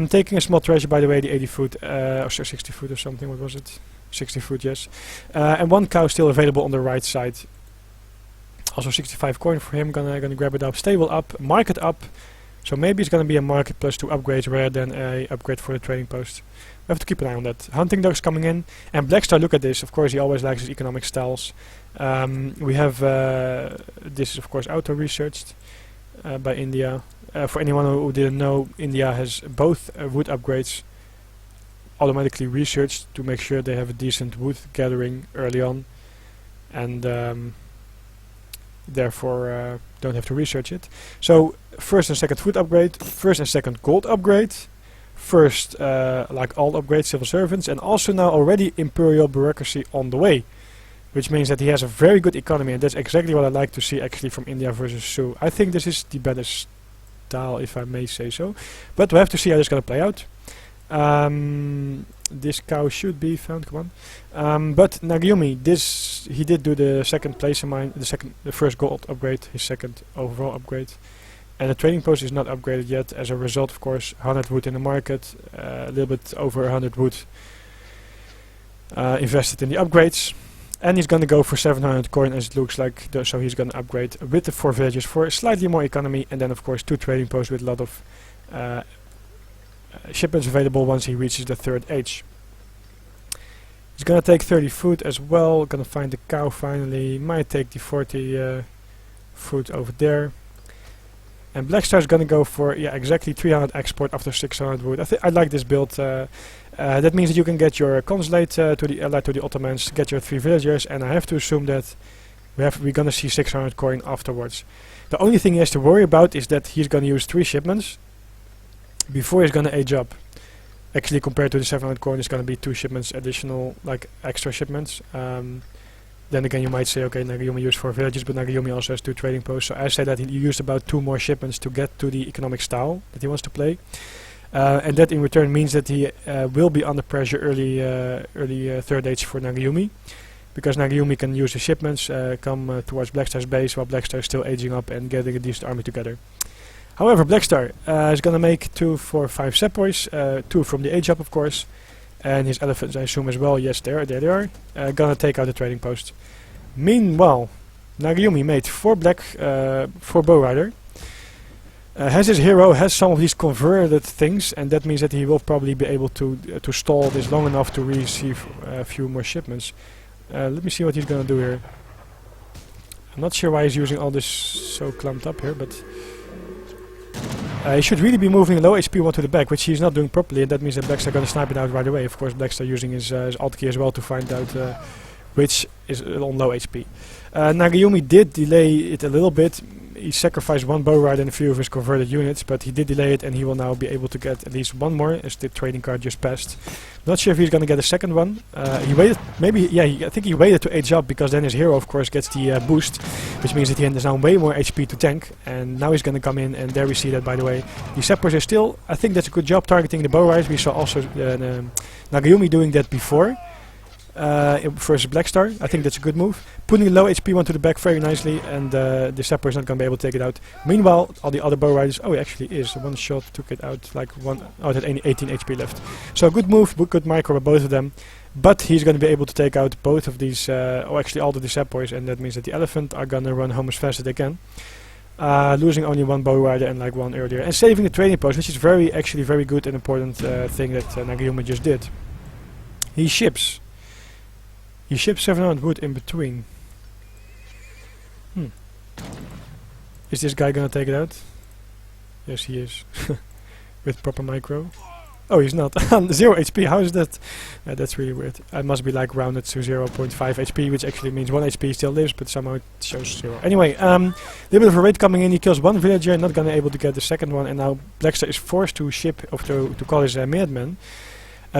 Taking a small treasure, by the way, the 80 foot, or 60 foot or something, what was it? 60 foot, yes. And 1 cow still available on the right side. Also 65 coin for him, gonna grab it up. Stable up, market up. So maybe it's gonna be a market plus 2 upgrades rather than a upgrade for the trading post. We have to keep an eye on that. Hunting dogs coming in. And Blackstar, look at this. Of course, he always likes his economic styles. We have, this is of course auto-researched by India. For anyone who didn't know, India has both wood upgrades automatically researched to make sure they have a decent wood gathering early on, and therefore don't have to research it. So first and second food upgrade, first and second gold upgrade, first like all upgrades, civil servants, and also now already imperial bureaucracy on the way, which means that he has a very good economy, and that's exactly what I like to see actually from India versus Sioux. I think this is the better style, if I may say so, but we have to see how this is going to play out. This cow should be found, come on. But Nagayumi, he did do the second place in mine, the first gold upgrade, his second overall upgrade. And the trading post is not upgraded yet. As a result, of course, 100 wood in the market, a little bit over 100 wood invested in the upgrades. And he's going to go for 700 coin, as it looks like, so he's going to upgrade with the 4 villages for slightly more economy, and then of course 2 trading posts with a lot of shipments available once he reaches the 3rd age. He's gonna take 30 food as well, gonna find the cow finally, might take the 40 Fruit over there. And Blackstar is gonna go for exactly 300 export after 600 wood. I like this build. That means that you can get your consulate to the allied to the Ottomans, get your 3 villagers, and I have to assume that we're gonna see 600 coin afterwards. The only thing he has to worry about is that he's gonna use 3 shipments before he's gonna age up. Actually, compared to the 700 coin, it's gonna be 2 shipments additional, like extra shipments. Then again, you might say, okay, Nagayumi used 4 villages, but Nagayumi also has 2 trading posts. So I say that he used about 2 more shipments to get to the economic style that he wants to play. And that in return means that he will be under pressure early third age for Nagayumi. Because Nagayumi can use the shipments, come towards Blackstar's base, while Blackstar is still aging up and getting a decent army together. However, Blackstar is going to make 2, 4, 5 sepoys, 2 from the age up, of course. And his elephants, I assume, as well. Yes, there they are. Gonna take out the trading post. Meanwhile, Nagayumi made 4 black, 4 bow rider. Has his hero, has some of these converted things, and that means that he will probably be able to stall this long enough to receive a few more shipments. Let me see what he's gonna do here. I'm not sure why he's using all this so clumped up here, but he should really be moving low HP one to the back, which he's not doing properly, and that means that Blackstar gonna snipe it out right away. Of course, Blackstar using his alt key as well to find out which is on low HP. Nagayumi did delay it a little bit. He sacrificed 1 bow rider and a few of his converted units, but he did delay it, and he will now be able to get at least 1 more, as the trading card just passed. Not sure if he's gonna get a second one. He waited, maybe, I think he waited to age up, because then his hero, of course, gets the boost, which means that he has now way more HP to tank, and now he's gonna come in, and there we see that, by the way. The Seppers are still, I think that's a good job targeting the bow riders. We saw also Nagayumi doing that before. Versus Blackstar, I think that's a good move. Putting a low HP one to the back very nicely, and the Sapper is not going to be able to take it out. Meanwhile, all the other bow riders, oh, it actually is. One shot took it out, like it had 18 HP left. So good move, good micro by both of them. But he's going to be able to take out both of these, or actually all of the Sapboys, and that means that the Elephant are going to run home as fast as they can. Losing only 1 bow rider and like 1 earlier. And saving the trading post, which is actually very good and important thing that Nagayumi just did. He ships 700 wood in between. Is this guy gonna take it out? Yes, he is. With proper micro. Oh, he's not. 0 HP, how is that? That's really weird. I must be like rounded to 0.5 HP, which actually means 1 HP still lives, but somehow it shows 0. Anyway, little bit of a raid coming in. He kills 1 villager, not gonna able to get the second one, and now Blackstar is forced to ship, or to call his madman.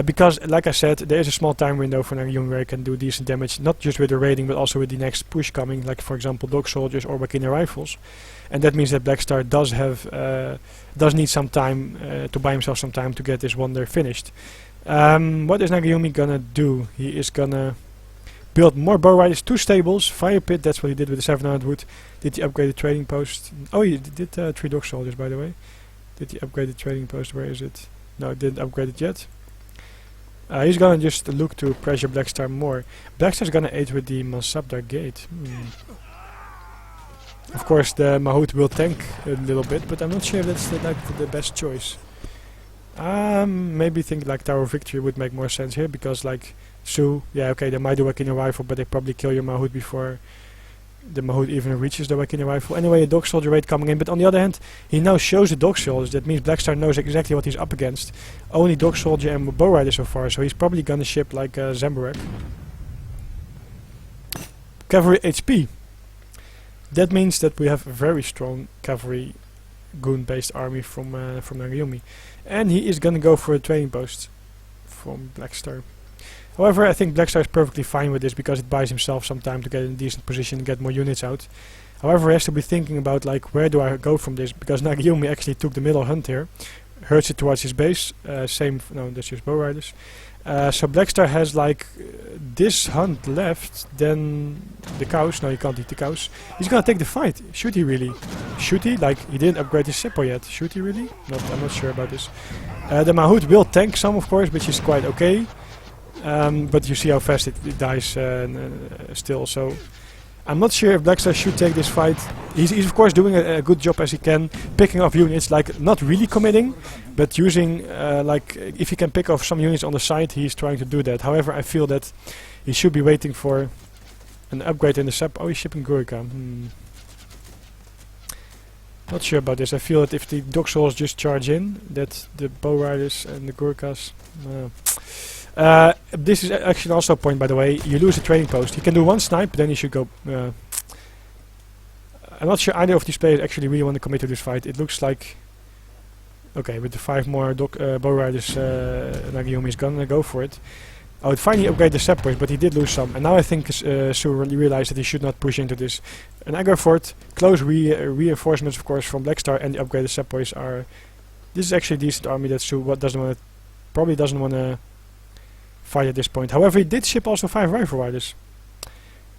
Because, like I said, there is a small time window for Nagayumi where he can do decent damage, not just with the raiding, but also with the next push coming, like for example dog soldiers or Wakina rifles. And that means that Blackstar does need some time to buy himself some time to get this wonder finished. What is Nagayumi gonna do? He is gonna build more bow riders, 2 stables, fire pit. That's what he did with the 700 wood. Did he upgrade the trading post? Oh, he did 3 dog soldiers, by the way. Did he upgrade the trading post? Where is it? No, he didn't upgrade it yet. He's gonna just look to pressure Blackstar more. Blackstar's gonna aid with the Mansabdar gate. Of course, the Mahout will tank a little bit, but I'm not sure if that's the best choice. Maybe think like Tower of Victory would make more sense here, because like Sioux, yeah, okay, they might do a Wakina rifle, but they probably kill your Mahout before the Mahout even reaches the Wakina rifle. Anyway, a dog soldier raid coming in, but on the other hand, he now shows the dog soldiers. That means Blackstar knows exactly what he's up against. Only dog soldier and bow rider so far, so he's probably gonna ship like Zamburek. Cavalry HP. That means that we have a very strong cavalry goon-based army from Nagayumi, and he is gonna go for a trading post from Blackstar. However, I think Blackstar is perfectly fine with this, because it buys himself some time to get in a decent position and get more units out. However, he has to be thinking about like, where do I go from this, because Nagayumi actually took the middle hunt here, hurts it towards his base. No, that's just bow riders. So Blackstar has like this hunt left, then the cows. No, he can't eat the cows. He's gonna take the fight. Should he really? Should he? Like, he didn't upgrade his Seppo yet. Should he really? I'm not sure about this. The Mahout will tank some, of course, which is quite okay. But you see how fast it dies still, so I'm not sure if Blackstar should take this fight. He's of course doing a good job as he can, picking off units, like not really committing, but using like if he can pick off some units on the side, he's trying to do that. However, I feel that he should be waiting for an upgrade in the sub. Oh, he's shipping Gurika. Not sure about this. I feel that if the dog souls just charge in, that the bow riders and the Gurkhas... this is actually also a point, by the way. You lose a trading post. You can do one snipe, then you should go... I'm not sure either of these players actually really want to commit to this fight. It looks like... Okay, with the 5 more bow riders, Nagayumi is gonna go for it. Oh, it finally upgraded the set points, but he did lose some. And now I think Sioux really realized that he should not push into this. And I go for it. Close reinforcements, of course, from Blackstar, and the upgraded set points are... This is actually a decent army that Sioux probably doesn't want to fight at this point. However, he did ship also 5 rifle riders.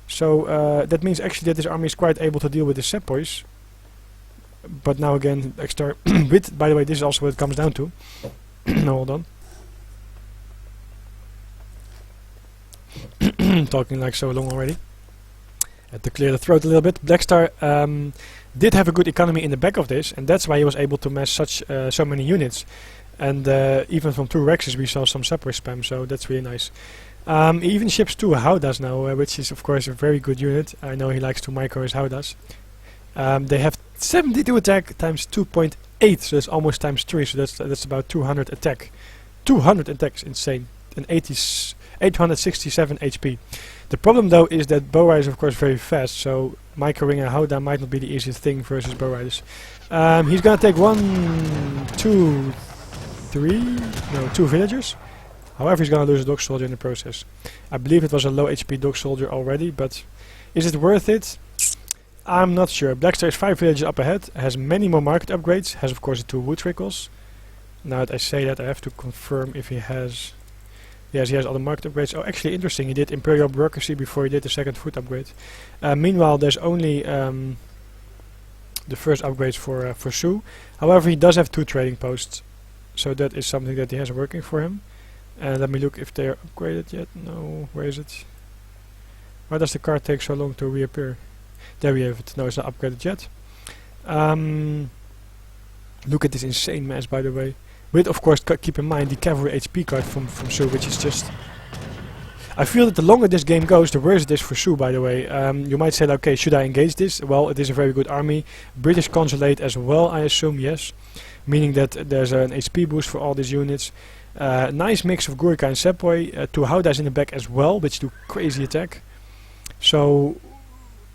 So that means actually that this army is quite able to deal with the set points. But now again, Blackstar... by the way, this is also what it comes down to. No, hold on. Talking like so long already. Had to clear the throat a little bit. Blackstar did have a good economy in the back of this, and that's why he was able to mass so many units. And even from 2 Rexes we saw some separate spam, so that's really nice. He even ships 2 Howdas now, which is of course a very good unit. I know he likes to micro his Howdas. They have 72 attack times 2.8, so that's almost times 3, so that's about 200 attack. 200 attacks, insane. And 867 HP. The problem though is that bow riders are of course very fast, so microing a Howdah might not be the easiest thing versus bow riders. He's gonna take 2 villagers. However, he's gonna lose a dog soldier in the process. I believe it was a low HP dog soldier already, but is it worth it? I'm not sure. Blackstar is 5 villages up ahead, has many more market upgrades, has of course the 2 wood trickles. Now that I say that, I have to confirm if he has... Yes, he has all the market upgrades. Oh, actually interesting, he did Imperial Bureaucracy before he did the 2nd food upgrade. Meanwhile, there's only the first upgrades for Sioux. However, he does have 2 trading posts, so that is something that he has working for him. And let me look if they're upgraded yet. No, where is it? Why does the card take so long to reappear? There we have it. No, it's not upgraded yet. Look at this insane mass, by the way. With, of course, keep in mind the cavalry HP card from Sioux, which is just... I feel that the longer this game goes, the worse it is for Sioux, by the way. You might say, like, okay, should I engage this? Well, it is a very good army. British Consulate as well, I assume, yes. Meaning that there's an HP boost for all these units. Nice mix of Gurkha and Sepoy. 2 Howdas in the back as well, which do crazy attack. So...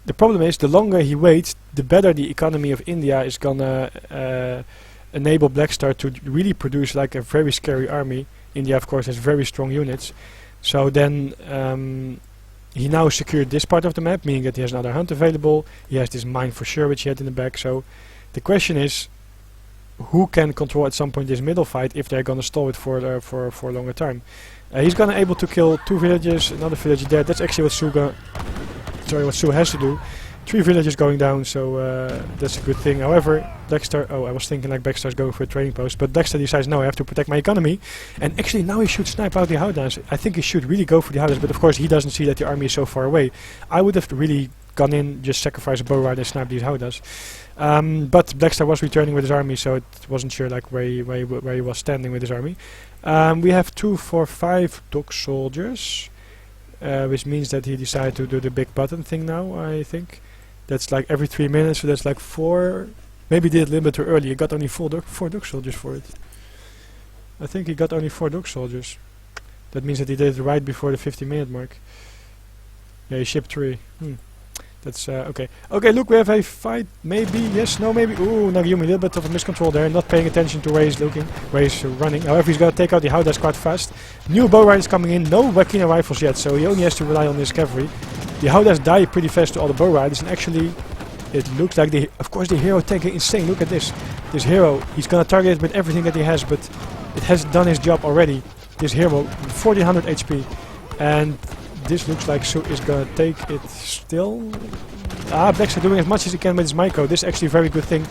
The problem is, the longer he waits, the better the economy of India is gonna enable Blackstar to really produce like a very scary army. India, of course, has very strong units. So then he now secured this part of the map, meaning that he has another hunt available. He has this mine for sure, which he had in the back. So the question is, who can control at some point this middle fight if they're gonna stall it for a longer time? He's gonna able to kill 2 villages, another village there. That's actually what Sioux has to do. 3 villages going down, so that's a good thing. However, Blackstar... Oh, I was thinking like Blackstar's going for a trading post, but Blackstar decides, no, I have to protect my economy. And actually now he should snipe out the Howdahs. I think he should really go for the Howdahs, but of course he doesn't see that the army is so far away. I would have really gone in, just sacrifice a bow rider and snipe these Howdahs. But Blackstar was returning with his army, so it wasn't sure like where he was standing with his army. We have 2, 4, 5 dog soldiers. Which means that he decided to do the big button thing now, I think. That's like every 3 minutes, so that's like 4... Maybe he did it a little bit too early, he got only 4 dog soldiers for it. I think he got only 4 dog soldiers. That means that he did it right before the 50-minute mark. Yeah, he shipped 3. That's okay. Okay, look, we have a fight. Maybe, yes, no, maybe. Ooh, Nagayumi, a little bit of a miscontrol there. Not paying attention to where he's looking, where he's running. However, he's gonna take out the Howdahs quite fast. New bow riders coming in. No Wakina rifles yet, so he only has to rely on his cavalry. The Howdahs die pretty fast to all the bow riders, and actually, it looks like of course, the hero tanking insane. Look at this. This hero, he's gonna target it with everything that he has, but it has done his job already. This hero, 1400 HP, and this looks like Sioux is gonna take it still. Blackstar doing as much as he can with his micro. This is actually a very good thing.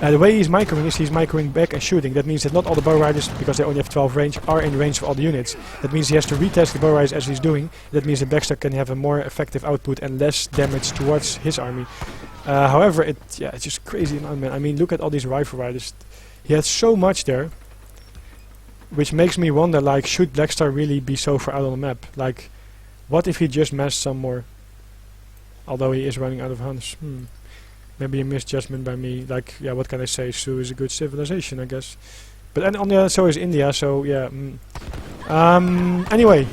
The way he's microing is he's microing back and shooting. That means that not all the bow riders, because they only have 12 range, are in range of all the units. That means he has to retest the bow riders as he's doing. That means that Blackstar can have a more effective output and less damage towards his army. However, it's just crazy. I mean, look at all these rifle riders. He has so much there, which makes me wonder, like, should Blackstar really be so far out on the map? Like, what if he just massed some more? Although he is running out of hunts. Maybe a misjudgment by me. Like, yeah, what can I say? Sioux is a good civilization, I guess. But and on the other, so is India. So yeah. Anyway,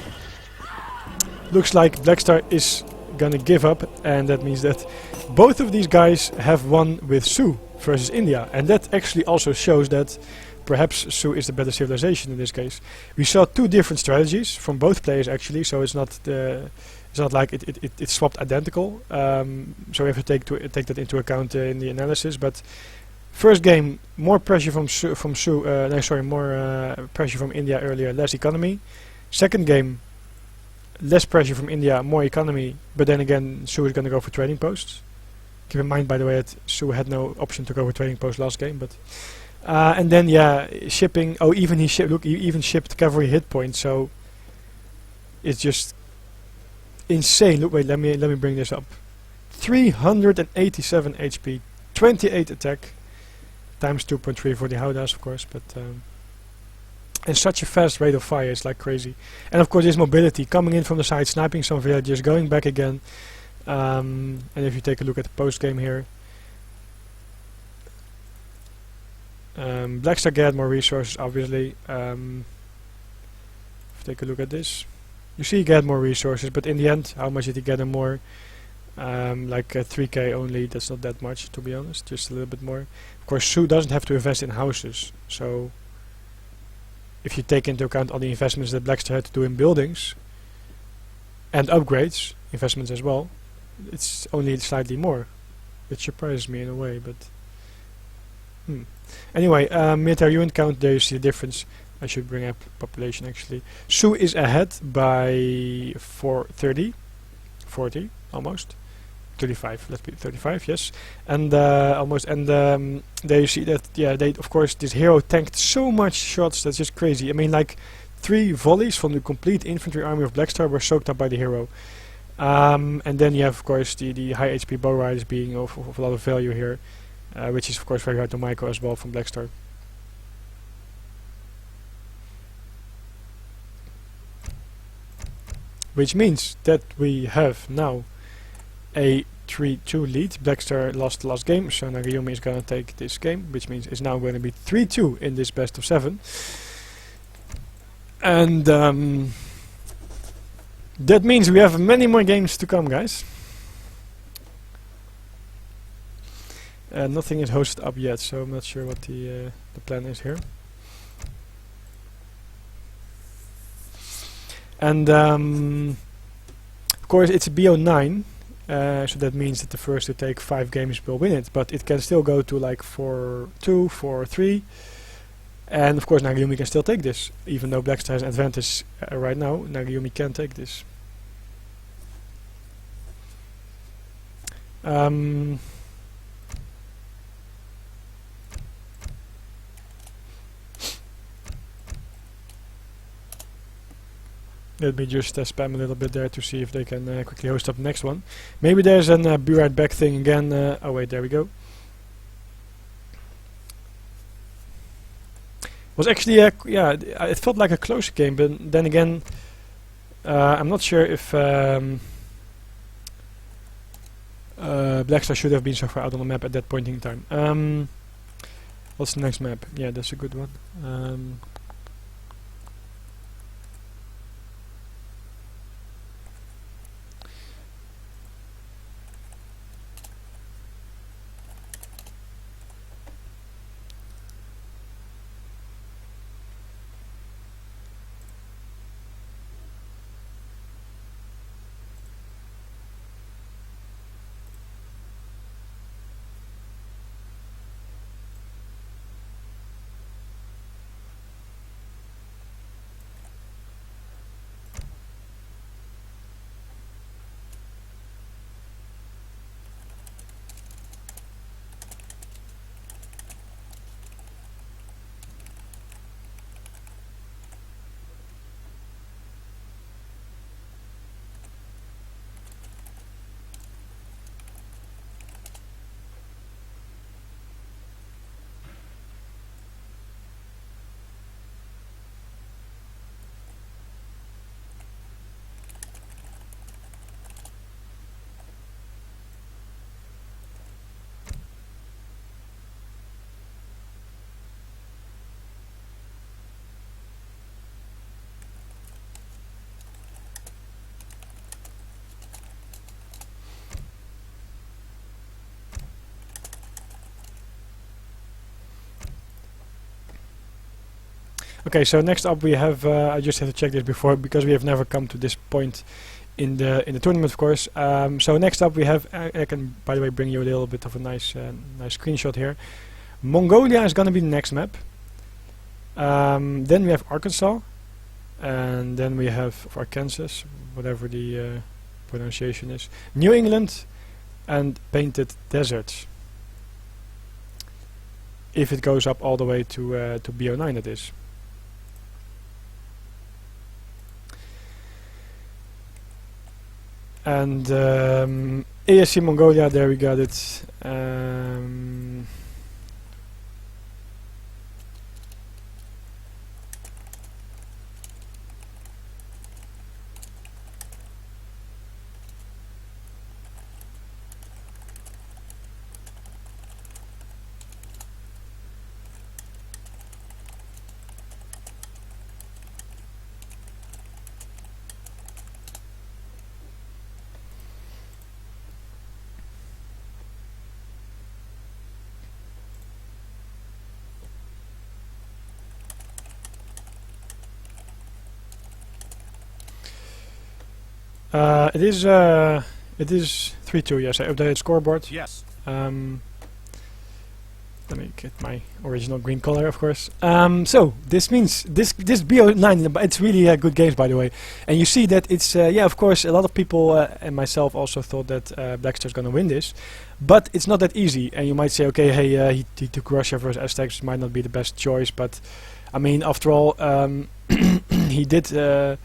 looks like Blackstar is gonna give up, and that means that both of these guys have won with Sioux versus India, and that actually also shows that perhaps Sioux is the better civilization in this case. We saw two different strategies from both players actually, so it's not like it swapped identical. So we have to take that into account in the analysis. But first game, more pressure from Sioux. More pressure from India earlier, less economy. Second game, less pressure from India, more economy. But then again, Sioux is going to go for trading posts. Keep in mind, by the way, that Sioux had no option to go for trading posts last game, but. And then shipping. Oh, even he even shipped cavalry hit points. So it's just insane. Look, wait, let me bring this up. 387 HP, 28 attack, times 2.3 for the Howdas, of course. But and such a fast rate of fire, it's like crazy. And of course, this mobility coming in from the side, sniping some villagers, going back again. And if you take a look at the post game here. Blackstar get more resources, obviously. If you take a look at this, you see he get more resources, but in the end, how much did he get more? Like 3k only. That's not that much, to be honest. Just a little bit more. Of course, Sioux doesn't have to invest in houses, so if you take into account all the investments that Blackstar had to do in buildings and upgrades, investments as well, it's only slightly more. It surprises me in a way, but. Anyway, military unit count, there you see the difference. I should bring up population actually. Sioux is ahead by 40, almost. 35, let's be 35, yes. And almost, and there you see that, they, of course, this hero tanked so much shots, that's just crazy. I mean, like, 3 volleys from the complete infantry army of Blackstar were soaked up by the hero. And then you have, of course, the high HP bow riders being of a lot of value here. Which is of course very hard to micro as well from Blackstar. Which means that we have now a 3-2 lead. Blackstar lost the last game, so Nagayumi is going to take this game, which means it's now going to be 3-2 in this best of 7. And that means we have many more games to come, guys. Nothing is hosted up yet, so I'm not sure what the plan is here. And of course it's a BO9, so that means that the first to take 5 games will win it, but it can still go to like 4-2, 4-3, and of course Nagayumi can still take this, even though Blackstar has an advantage right now. Nagayumi can take this. Let me just spam a little bit there to see if they can quickly host up the next one. Maybe there's an be right back thing again. Oh wait, there we go. Was actually it felt like a closer game, but then again, I'm not sure if Blackstar should have been so far out on the map at that point in time. What's the next map? Yeah, that's a good one. Okay, so next up we have, I just had to check this before because we have never come to this point in the tournament, of course. So next up we have, I can by the way bring you a little bit of a nice screenshot here. Mongolia is going to be the next map. Then we have Arkansas, and then we have Arkansas, whatever the pronunciation is. New England and Painted Deserts. If it goes up all the way to BO9, that is. And ASC Mongolia, there we got it. It is 3-2. Yes, I updated scoreboard. Yes. Let me get my original green color, of course. So this means this BO9. It's really good games, by the way. And you see that it's yeah, of course, a lot of people and myself also thought that Blackstar's going to win this, but it's not that easy. And you might say, okay, hey, he took Russia versus Aztecs, might not be the best choice, but I mean, after all, he did.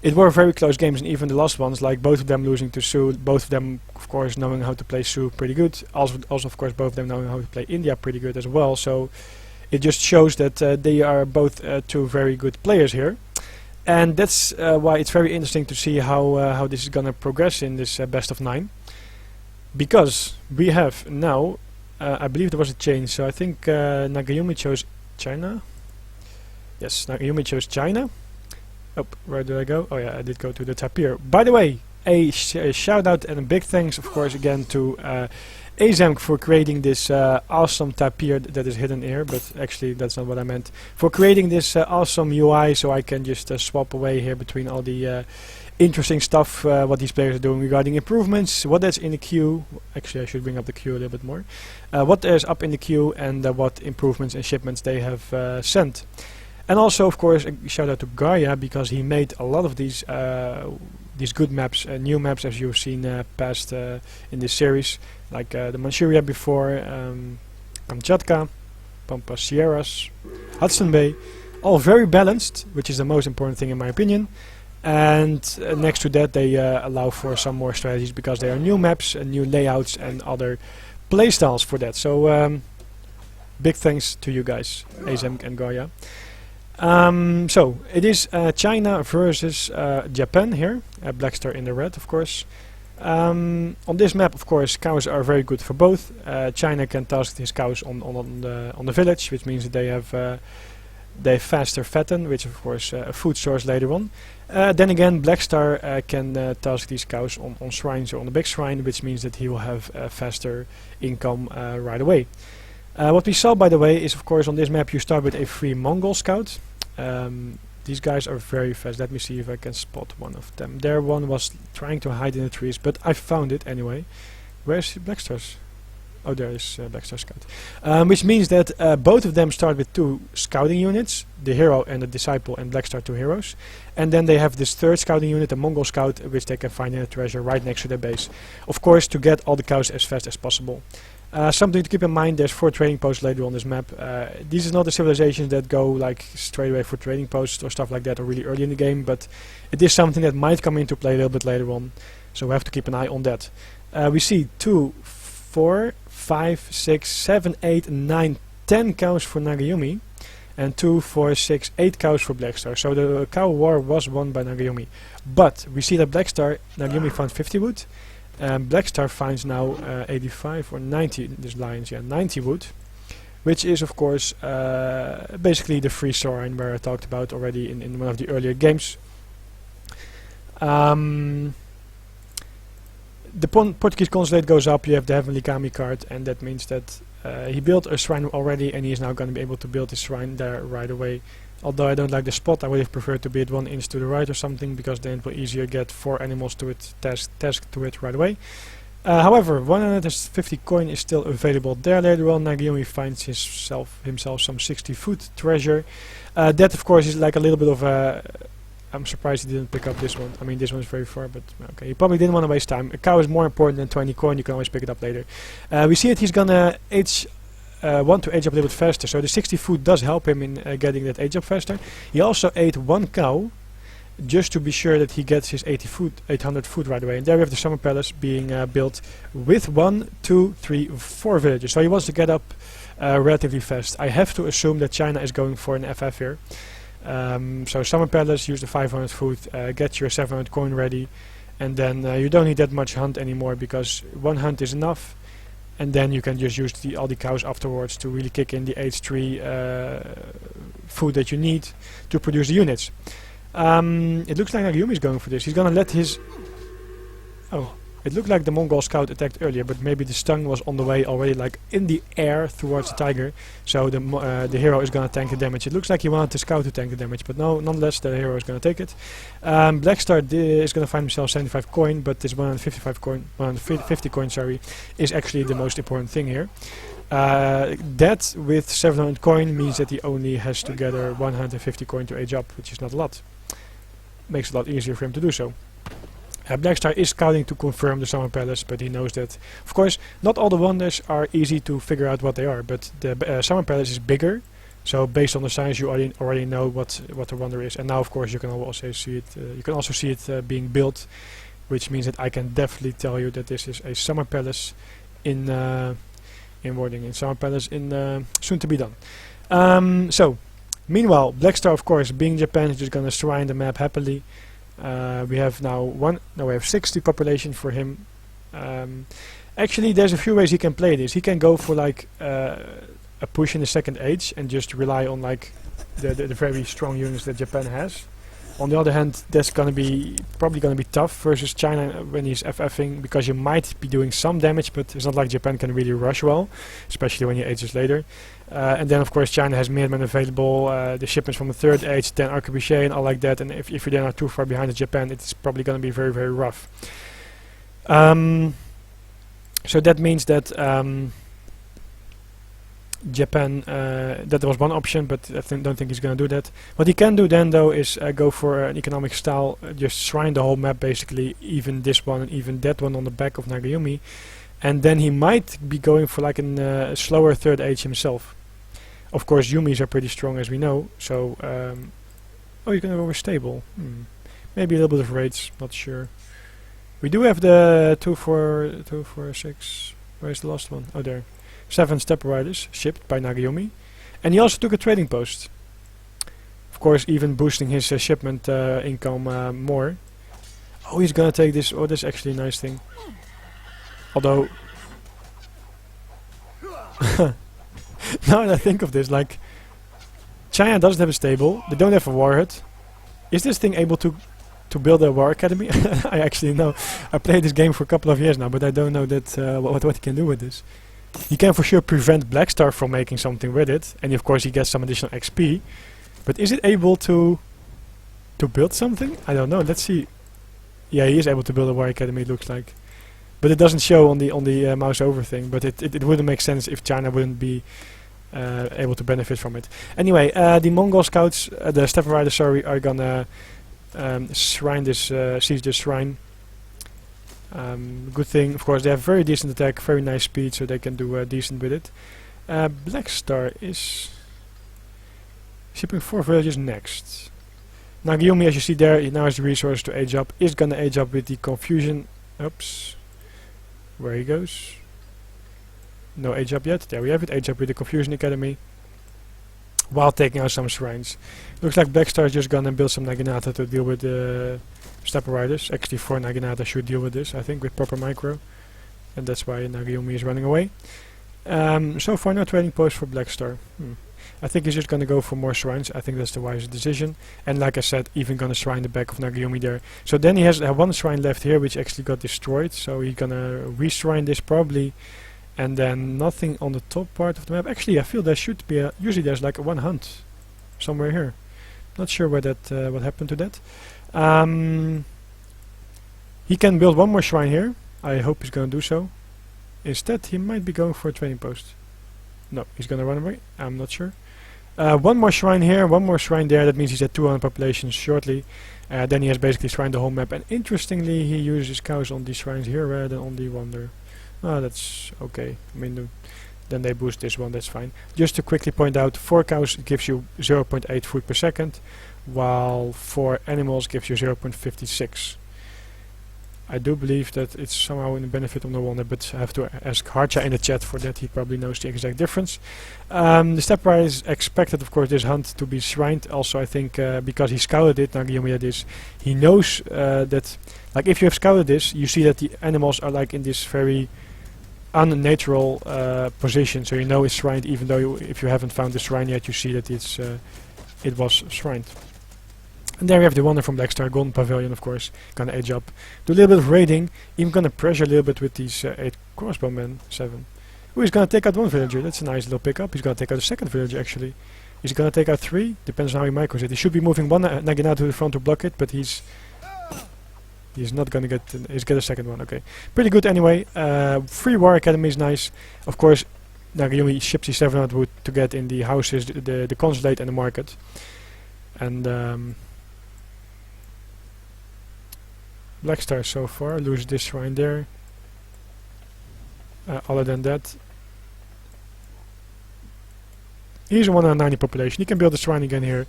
It were very close games, and even the last ones, like both of them losing to Sioux, both of them, of course, knowing how to play Sioux pretty good. Also, of course, both of them knowing how to play India pretty good as well. So it just shows that they are both two very good players here, and that's why it's very interesting to see how this is gonna progress in this best of 9. Because we have now, I believe there was a change. So I think Nagayumi chose China. Yes, Nagayumi chose China. Oh, where did I go? Oh yeah, I did go to the tapir. By the way, a shout out and a big thanks, of course, again to Azemk for creating this awesome tapir that is hidden here, but actually that's not what I meant. For creating this awesome UI, so I can just swap away here between all the interesting stuff what these players are doing regarding improvements, what is in the queue. Actually, I should bring up the queue a little bit more. What is up in the queue and what improvements and shipments they have sent. And also, of course, a shout out to Gaia, because he made a lot of these good maps, new maps, as you've seen past in this series, like the Manchuria before, Kamchatka, Pampas Sierras, Hudson Bay, all very balanced, which is the most important thing in my opinion. And next to that, they allow for some more strategies because they are new maps and new layouts and other playstyles for that. So big thanks to you guys, Azemk and Gaia. So it is China versus Japan here, Blackstar in the red, of course. On this map, of course, cows are very good for both. China can task his cows on the village, which means that they faster fatten, which of course a food source later on. Then again, Blackstar can task these cows on shrines or on the big shrine, which means that he will have faster income right away. What we saw, by the way, is of course on this map you start with a free Mongol scout. These guys are very fast. Let me see if I can spot one of them. There one was trying to hide in the trees, but I found it anyway. Where's Blackstar's? Oh, there is Blackstar Scout. Which means that both of them start with 2 scouting units, the hero and the disciple, and Blackstar 2 heroes. And then they have this 3rd scouting unit, the Mongol Scout, which they can find in a treasure right next to their base. Of course, to get all the cows as fast as possible. Something to keep in mind, there's 4 trading posts later on this map. These are not the civilizations that go like straight away for trading posts or stuff like that, or really early in the game, but it is something that might come into play a little bit later on, so we have to keep an eye on that. We see 2, 4, 5, 6, 7, 8, 9, 10 cows for Nagayumi, and 2, 4, 6, 8 cows for Blackstar. So the cow war was won by Nagayumi. But we see that Nagayumi found 50 wood, Blackstar finds now 85 or 90, this lions, yeah, 90 wood, which is of course basically the free shrine where I talked about already in one of the earlier games. The Portuguese consulate goes up, you have the Heavenly Kami card, and that means that he built a shrine already and he is now going to be able to build his shrine there right away. Although I don't like the spot, I would have preferred to be at 1 inch to the right or something, because then it will easier get 4 animals to it, task to it right away. However, 150 coin is still available there later on. Nagayumi finds himself some 60 foot treasure. That of course is like a little bit of a... I'm surprised he didn't pick up this one. I mean, this one is very far, but okay. He probably didn't want to waste time. A cow is more important than 20 coin. You can always pick it up later. We see that he's gonna want to age up a little bit faster. So the 60 food does help him in getting that age up faster. He also ate 1 cow, just to be sure that he gets his 800 food right away. And there we have the summer palace being built with 1, 2, 3, 4 villages. So he wants to get up relatively fast. I have to assume that China is going for an FF here. So summer palace, use the 500 food, get your 700 coin ready, and then you don't need that much hunt anymore, because 1 hunt is enough, and then you can just use all the cows afterwards to really kick in the H3 food that you need to produce the units. It looks like Nagayumi is going for this. He's gonna let his... Oh, it looked like the Mongol scout attacked earlier, but maybe the stun was on the way already, like in the air towards the tiger. So the hero is gonna tank the damage. It looks like he wanted the scout to tank the damage, but no, nonetheless the hero is gonna take it. Blackstar is gonna find himself 75 coin, but this 150 coin, sorry, is actually the most important thing here. That with 700 coin means that he only has to gather 150 coin to age up, which is not a lot. Makes it a lot easier for him to do so. Blackstar is scouting to confirm the summer palace, but he knows that, of course, not all the wonders are easy to figure out what they are, but the summer palace is bigger, so based on the size you already know what the wonder is. And now of course you can also see it. You can also see it being built, which means that I can definitely tell you that this is a summer palace in summer palace in soon to be done. So meanwhile, Blackstar, of course, being Japan, is just gonna shrine the map happily. We have now we have 60 population for him. Actually, there's a few ways he can play this. He can go for like a push in the second age and just rely on like the very strong units that Japan has. On the other hand, that's probably gonna be tough versus China when he's FFing, because you might be doing some damage, but it's not like Japan can really rush well, especially when he ages later. And then of course China has Meerman available, the shipments from the third age, then arquebusier and all like that, and if you're then not too far behind Japan, it's probably gonna be very, very rough. So that means that Japan, that was one option, but I don't think he's going to do that. What he can do then though is go for an economic style, just shrine the whole map basically, even this one and even that one on the back of Nagayumi, and then he might be going for like a slower third age himself. Of course Yumis are pretty strong as we know, so oh, you're going to go over stable. Maybe a little bit of raids, not sure. We do have the 246, where's the last one? Oh, there. 7 step riders shipped by Nagayumi, and he also took a trading post, of course even boosting his shipment income more. Oh, he's gonna take this. Oh, that's actually a nice thing. Although now that I think of this, like, China doesn't have a stable, they don't have a war hut. Is this thing able to build a war academy? I actually know. I played this game for a couple of years now, but I don't know that what he can do with this. He can for sure prevent Blackstar from making something with it, and of course he gets some additional XP. But is it able to build something? I don't know. Let's see. Yeah, he is able to build a war academy, it looks like, but it doesn't show on the mouse over thing. But it wouldn't make sense if China wouldn't be able to benefit from it. Anyway, the Mongol scouts, the Stephen Riders, sorry, are gonna shrine this, siege this shrine. Good thing, of course, they have very decent attack, very nice speed, so they can do decent with it. Blackstar is shipping 4 villages next. Nagayumi, as you see there, he now has the resource to age up, is gonna age up with the confusion. Oops, where he goes? No age up yet. There we have it, age up with the Confusion Academy, while taking out some shrines. Looks like Blackstar is just gonna build some Naginata to deal with the Stepper Riders. Actually 4 Naginata should deal with this, I think, with proper micro, and that's why Nagayumi is running away. So far no trading post for Blackstar. I think he's just gonna go for more shrines. I think that's the wisest decision, and like I said, even gonna shrine the back of Nagayumi there. So then he has 1 shrine left here, which actually got destroyed, so he's gonna re-shrine this probably, and then nothing on the top part of the map. Actually, I feel there should be usually there's like 1 hunt somewhere here. Not sure where that what happened to that. He can build one more shrine here. I hope he's going to do so. Instead, he might be going for a trading post. No, he's going to run away. I'm not sure. One more shrine here, one more shrine there. That means he's at 200 population shortly. Then he has basically shrined the whole map. And interestingly, he uses cows on these shrines here rather than on the wonder. Oh, that's okay. I mean, then they boost this one. That's fine. Just to quickly point out, 4 cows gives you 0.8 food per second, while 4 animals gives you 0.56. I do believe that it's somehow in the benefit of the wonder, but I have to ask Harcha in the chat for that. He probably knows the exact difference. The stepwise is expected, of course, this hunt to be shrined. Also, I think because he scouted it, Nagayumi that is, he knows that, like, if you have scouted this, you see that the animals are like in this very unnatural position. So you know it's shrined, even though if you haven't found the shrine yet, you see that it's it was shrined. And there we have the wonder from Blackstar, Golden Pavilion, of course. Gonna age up, do a little bit of raiding, even gonna pressure a little bit with these 8 crossbowmen, 7. Oh, he's gonna take out 1 villager, that's a nice little pickup. He's gonna take out a 2nd villager actually. Is he gonna take out 3? Depends on how he micros it. He should be moving 1 Naginata to the front to block it, but he's not gonna get, he's get a 2nd one, okay. Pretty good anyway. Free War Academy is nice. Of course, Nagayumi ships the 700 wood to get in the houses, the consulate and the market. And Blackstar so far, lose this shrine there. Other than that, he's a 190 population. He can build a shrine again here,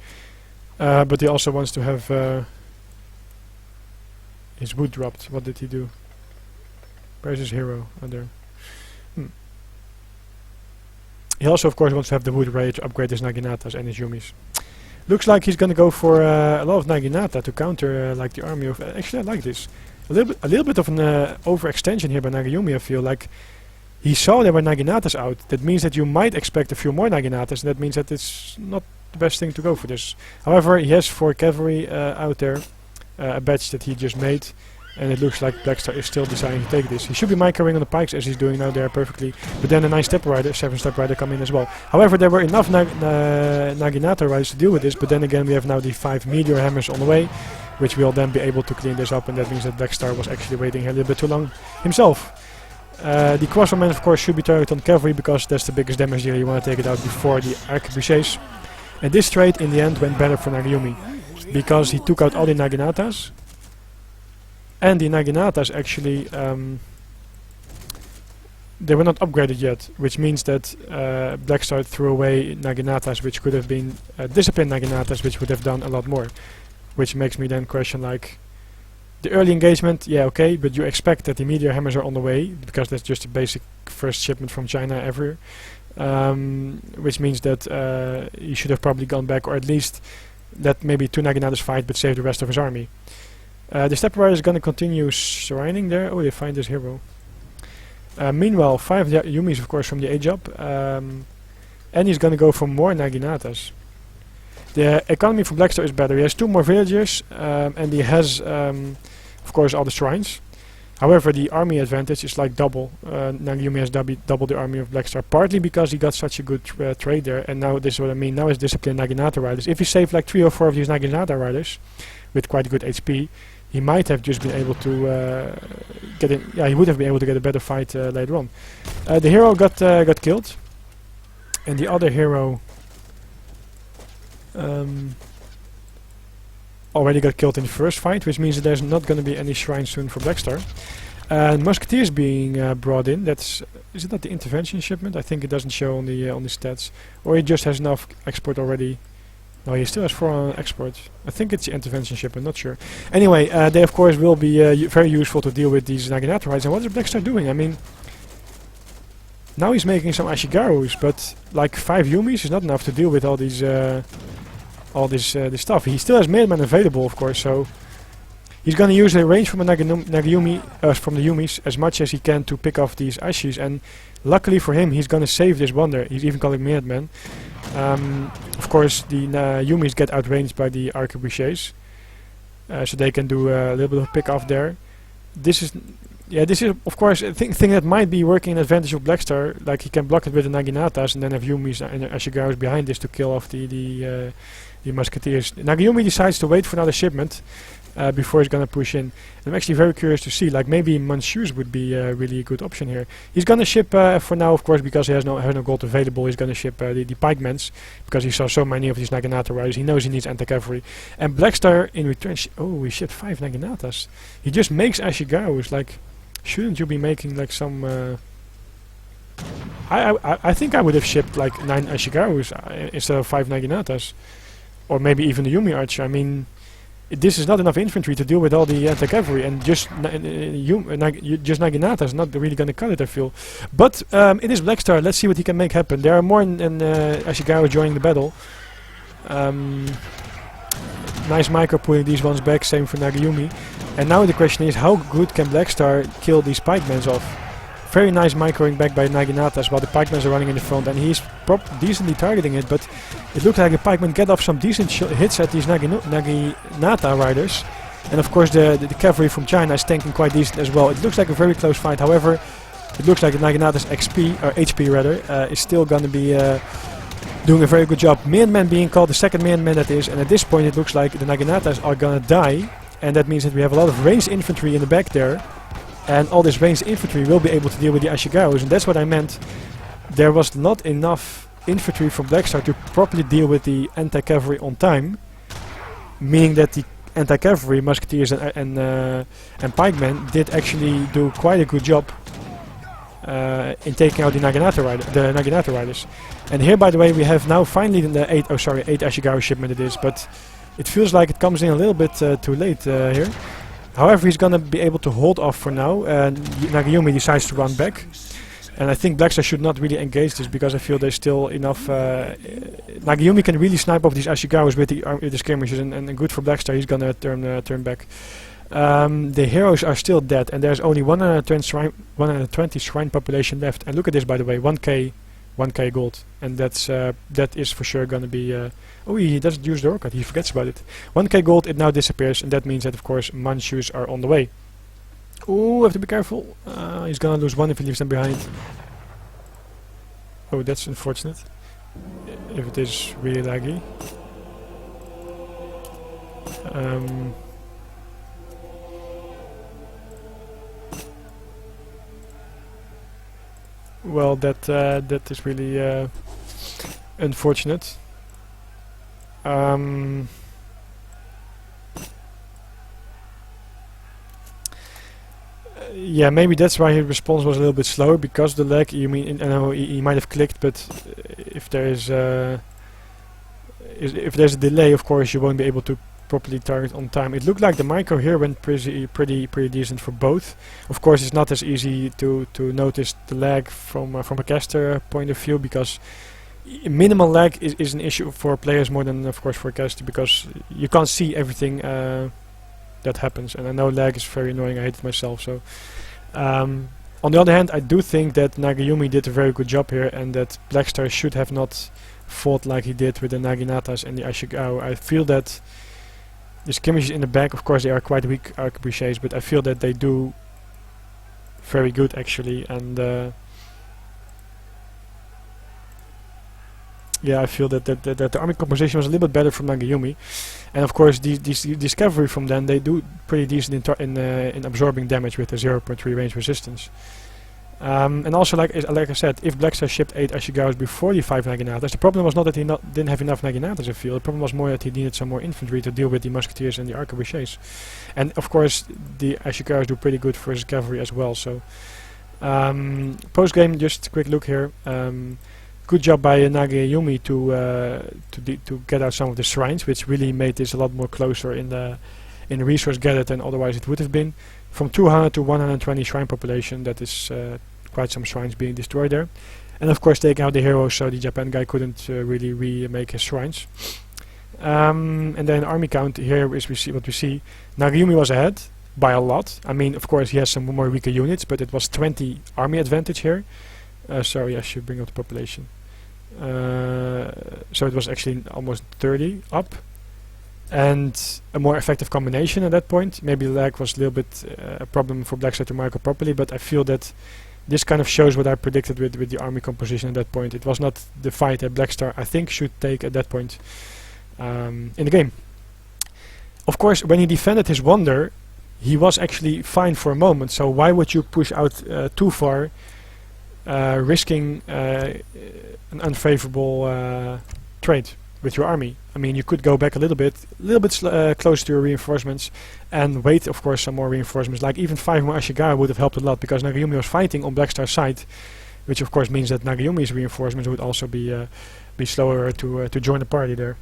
but he also wants to have his wood dropped. What did he do? Where's his hero? Oh, there. He also, of course, wants to have the wood raid to upgrade his Naginatas and his Yumis. Looks like he's gonna go for a lot of Naginata to counter like the army of. Actually, I like this. A little bit of an overextension here by Nagayumi. I feel like he saw there were Naginatas out. That means that you might expect a few more Naginatas, and that means that it's not the best thing to go for this. However, he has 4 cavalry out there, a batch that he just made, and it looks like Blackstar is still deciding to take this. He should be microing on the pikes as he's doing now there perfectly, but then a 9 step rider, 7 step rider come in as well. However, there were enough Naginata riders to deal with this, but then again we have now the 5 meteor hammers on the way, which will then be able to clean this up, and that means that Blackstar was actually waiting here a little bit too long himself. The crossbowman, of course, should be targeted on cavalry because that's the biggest damage dealer. You want to take it out before the arquebusiers. And this trade in the end went better for Nagayumi because he took out all the Naginatas. And the Naginatas actually, they were not upgraded yet, which means that Blackstar threw away Naginatas, which could have been disciplined Naginatas, which would have done a lot more. Which makes me then question, like, the early engagement, yeah, okay, but you expect that the meteor hammers are on the way, because that's just a basic first shipment from China ever. Which means that he should have probably gone back, or at least let maybe 2 Naginatas fight, but save the rest of his army. The step rider is going to continue shrining there. Oh, they find this hero. Meanwhile, 5 Yumis, of course, from the age up. And he's going to go for more Naginatas. The economy for Blackstar is better. He has 2 more villagers, and he has, of course, all the shrines. However, the army advantage is like double. Nagayumi has double the army of Blackstar, partly because he got such a good trade there. And now this is what I mean. Now his disciplined Naginata riders. If he saved like 3 or 4 of these Naginata riders with quite good HP, he might have just been able to get in. Yeah, he would have been able to get a better fight later on. The hero got killed, and the other hero already got killed in the first fight, which means that there's not going to be any shrine soon for Blackstar. And Musketeers being brought in. Is it not the intervention shipment? I think it doesn't show on the stats, or he just has enough export already. No, he still has 4 on export. I think it's the intervention ship, I'm not sure. Anyway, they of course will be very useful to deal with these Naginata riders. And what is Blackstar doing? I mean, now he's making some Ashigarus, but like 5 Yumis is not enough to deal with all these, this stuff. He still has Mailman available, of course, so he's gonna use the range from a Nagayumi, from the Yumis, as much as he can to pick off these Ashis. And luckily for him, he's gonna save this wonder. He's even calling Minutemen. Of course, the Yumis get outranged by the arquebusiers, so they can do a little bit of pick off there. This is Yeah, this is of course a thing that might be working in advantage of Blackstar. Like he can block it with the Naginatas and then have Yumi's and Ashigaru's behind this to kill off the Musketeers. Nagayumi decides to wait for another shipment before he's gonna push in. I'm actually very curious to see. Like maybe Manchus would be really a good option here. He's gonna ship for now, of course, because he has no gold available. He's gonna ship the pikemen because he saw so many of these Naginata riders. He knows he needs anti-cavalry. And Blackstar in return. Oh, he shipped 5 Naginatas. He just makes Ashigaru's. Like, shouldn't you be making like some? I think I would have shipped like 9 Ashigaru's instead of 5 Naginatas, or maybe even the Yumi archer. I mean, this is not enough infantry to deal with all the anti-cavalry, and just Naginata is not really going to cut it, I feel. But it is Blackstar. Let's see what he can make happen. There are more than Ashigaru joining the battle. Nice micro pulling these ones back, same for Nagayumi. And now the question is, how good can Blackstar kill these pikemen off? Very nice microing back by Naginatas while the pikemen are running in the front, and he's decently targeting it, but it looks like the pikemen get off some decent hits at these Naginata riders. And of course the cavalry from China is tanking quite decent as well. It looks like a very close fight. However, it looks like the Naginata's HP rather, is still going to be doing a very good job. Man being called, the second man that is, and at this point it looks like the Naginatas are going to die, and that means that we have a lot of ranged infantry in the back there. And all this ranged infantry will be able to deal with the Ashigarus, and that's what I meant. There was not enough infantry from Blackstar to properly deal with the anti-cavalry on time, meaning that the anti-cavalry, musketeers and pikemen did actually do quite a good job in taking out the Naginata riders. And here, by the way, we have now finally the 8 Ashigaru shipment it is, but it feels like it comes in a little bit too late here. However, he's gonna be able to hold off for now, and Nagayumi decides to run back. And I think Blackstar should not really engage this because I feel there's still enough. Nagayumi can really snipe off these Ashigarus with the skirmishes, and good for Blackstar. He's gonna turn back. The heroes are still dead, and there's only 120 shrine population left. And look at this, by the way, 1k gold, and that is for sure gonna be. Oh, he doesn't use the ore cut. He forgets about it. 1k gold. It now disappears, and that means that of course Manchus are on the way. Oh, have to be careful. He's gonna lose one if he leaves them behind. Oh, that's unfortunate. If it is really laggy. Well, that is really unfortunate. Yeah, maybe that's why his response was a little bit slower, because the lag. You mean, I know he might have clicked, but if there is if there's a delay, of course you won't be able to properly target on time. It looked like the micro here went pretty decent for both. Of course, it's not as easy to notice the lag from a caster point of view, because minimal lag is an issue for players more than of course for a caster, because you can't see everything that happens, and I know lag is very annoying. I hate it myself. So on the other hand, I do think that Nagayumi did a very good job here, and that Blackstar should have not fought like he did with the Naginatas and the Ashigaru. I feel that the skirmishes in the back, of course, they are quite weak arquebusiers, but I feel that they do very good actually, and yeah, I feel that the army composition was a little bit better from Nagayumi, and of course these cavalry from them, they do pretty decent in absorbing damage with the 0.3 range resistance. And also, like I said, if Blackstar shipped 8 Ashigarus before the 5 Naginatas, the problem was not that he didn't have enough Naginatas in field. The problem was more that he needed some more infantry to deal with the musketeers and the arquebusiers. And of course, the Ashigarus do pretty good versus cavalry as well. So post game, just a quick look here. Good job by Nagayumi to get out some of the shrines, which really made this a lot more closer in the resource gathered than otherwise it would have been. From 200 to 120 shrine population, that is quite some shrines being destroyed there. And of course taking out the heroes, so the Japan guy couldn't really remake his shrines. And then army count, here is what we see. Nagayumi was ahead by a lot. I mean, of course he has some more weaker units, but it was 20 army advantage here. Sorry, I should bring up the population. So it was actually almost 30 up. and a more effective combination at that point. Maybe lag was a little bit a problem for Blackstar to mark up properly, but I feel that this kind of shows what I predicted with the army composition at that point. It was not the fight that Blackstar, I think, should take at that point in the game. Of course, when he defended his wonder, he was actually fine for a moment, so why would you push out too far, risking an unfavorable trade with your army? I mean, you could go back a little bit closer to your reinforcements and wait, of course, some more reinforcements. Like even 5 more Ashigara would have helped a lot, because Nagayumi was fighting on Blackstar's side, which of course means that Nagayumi's reinforcements would also be slower to join the party there.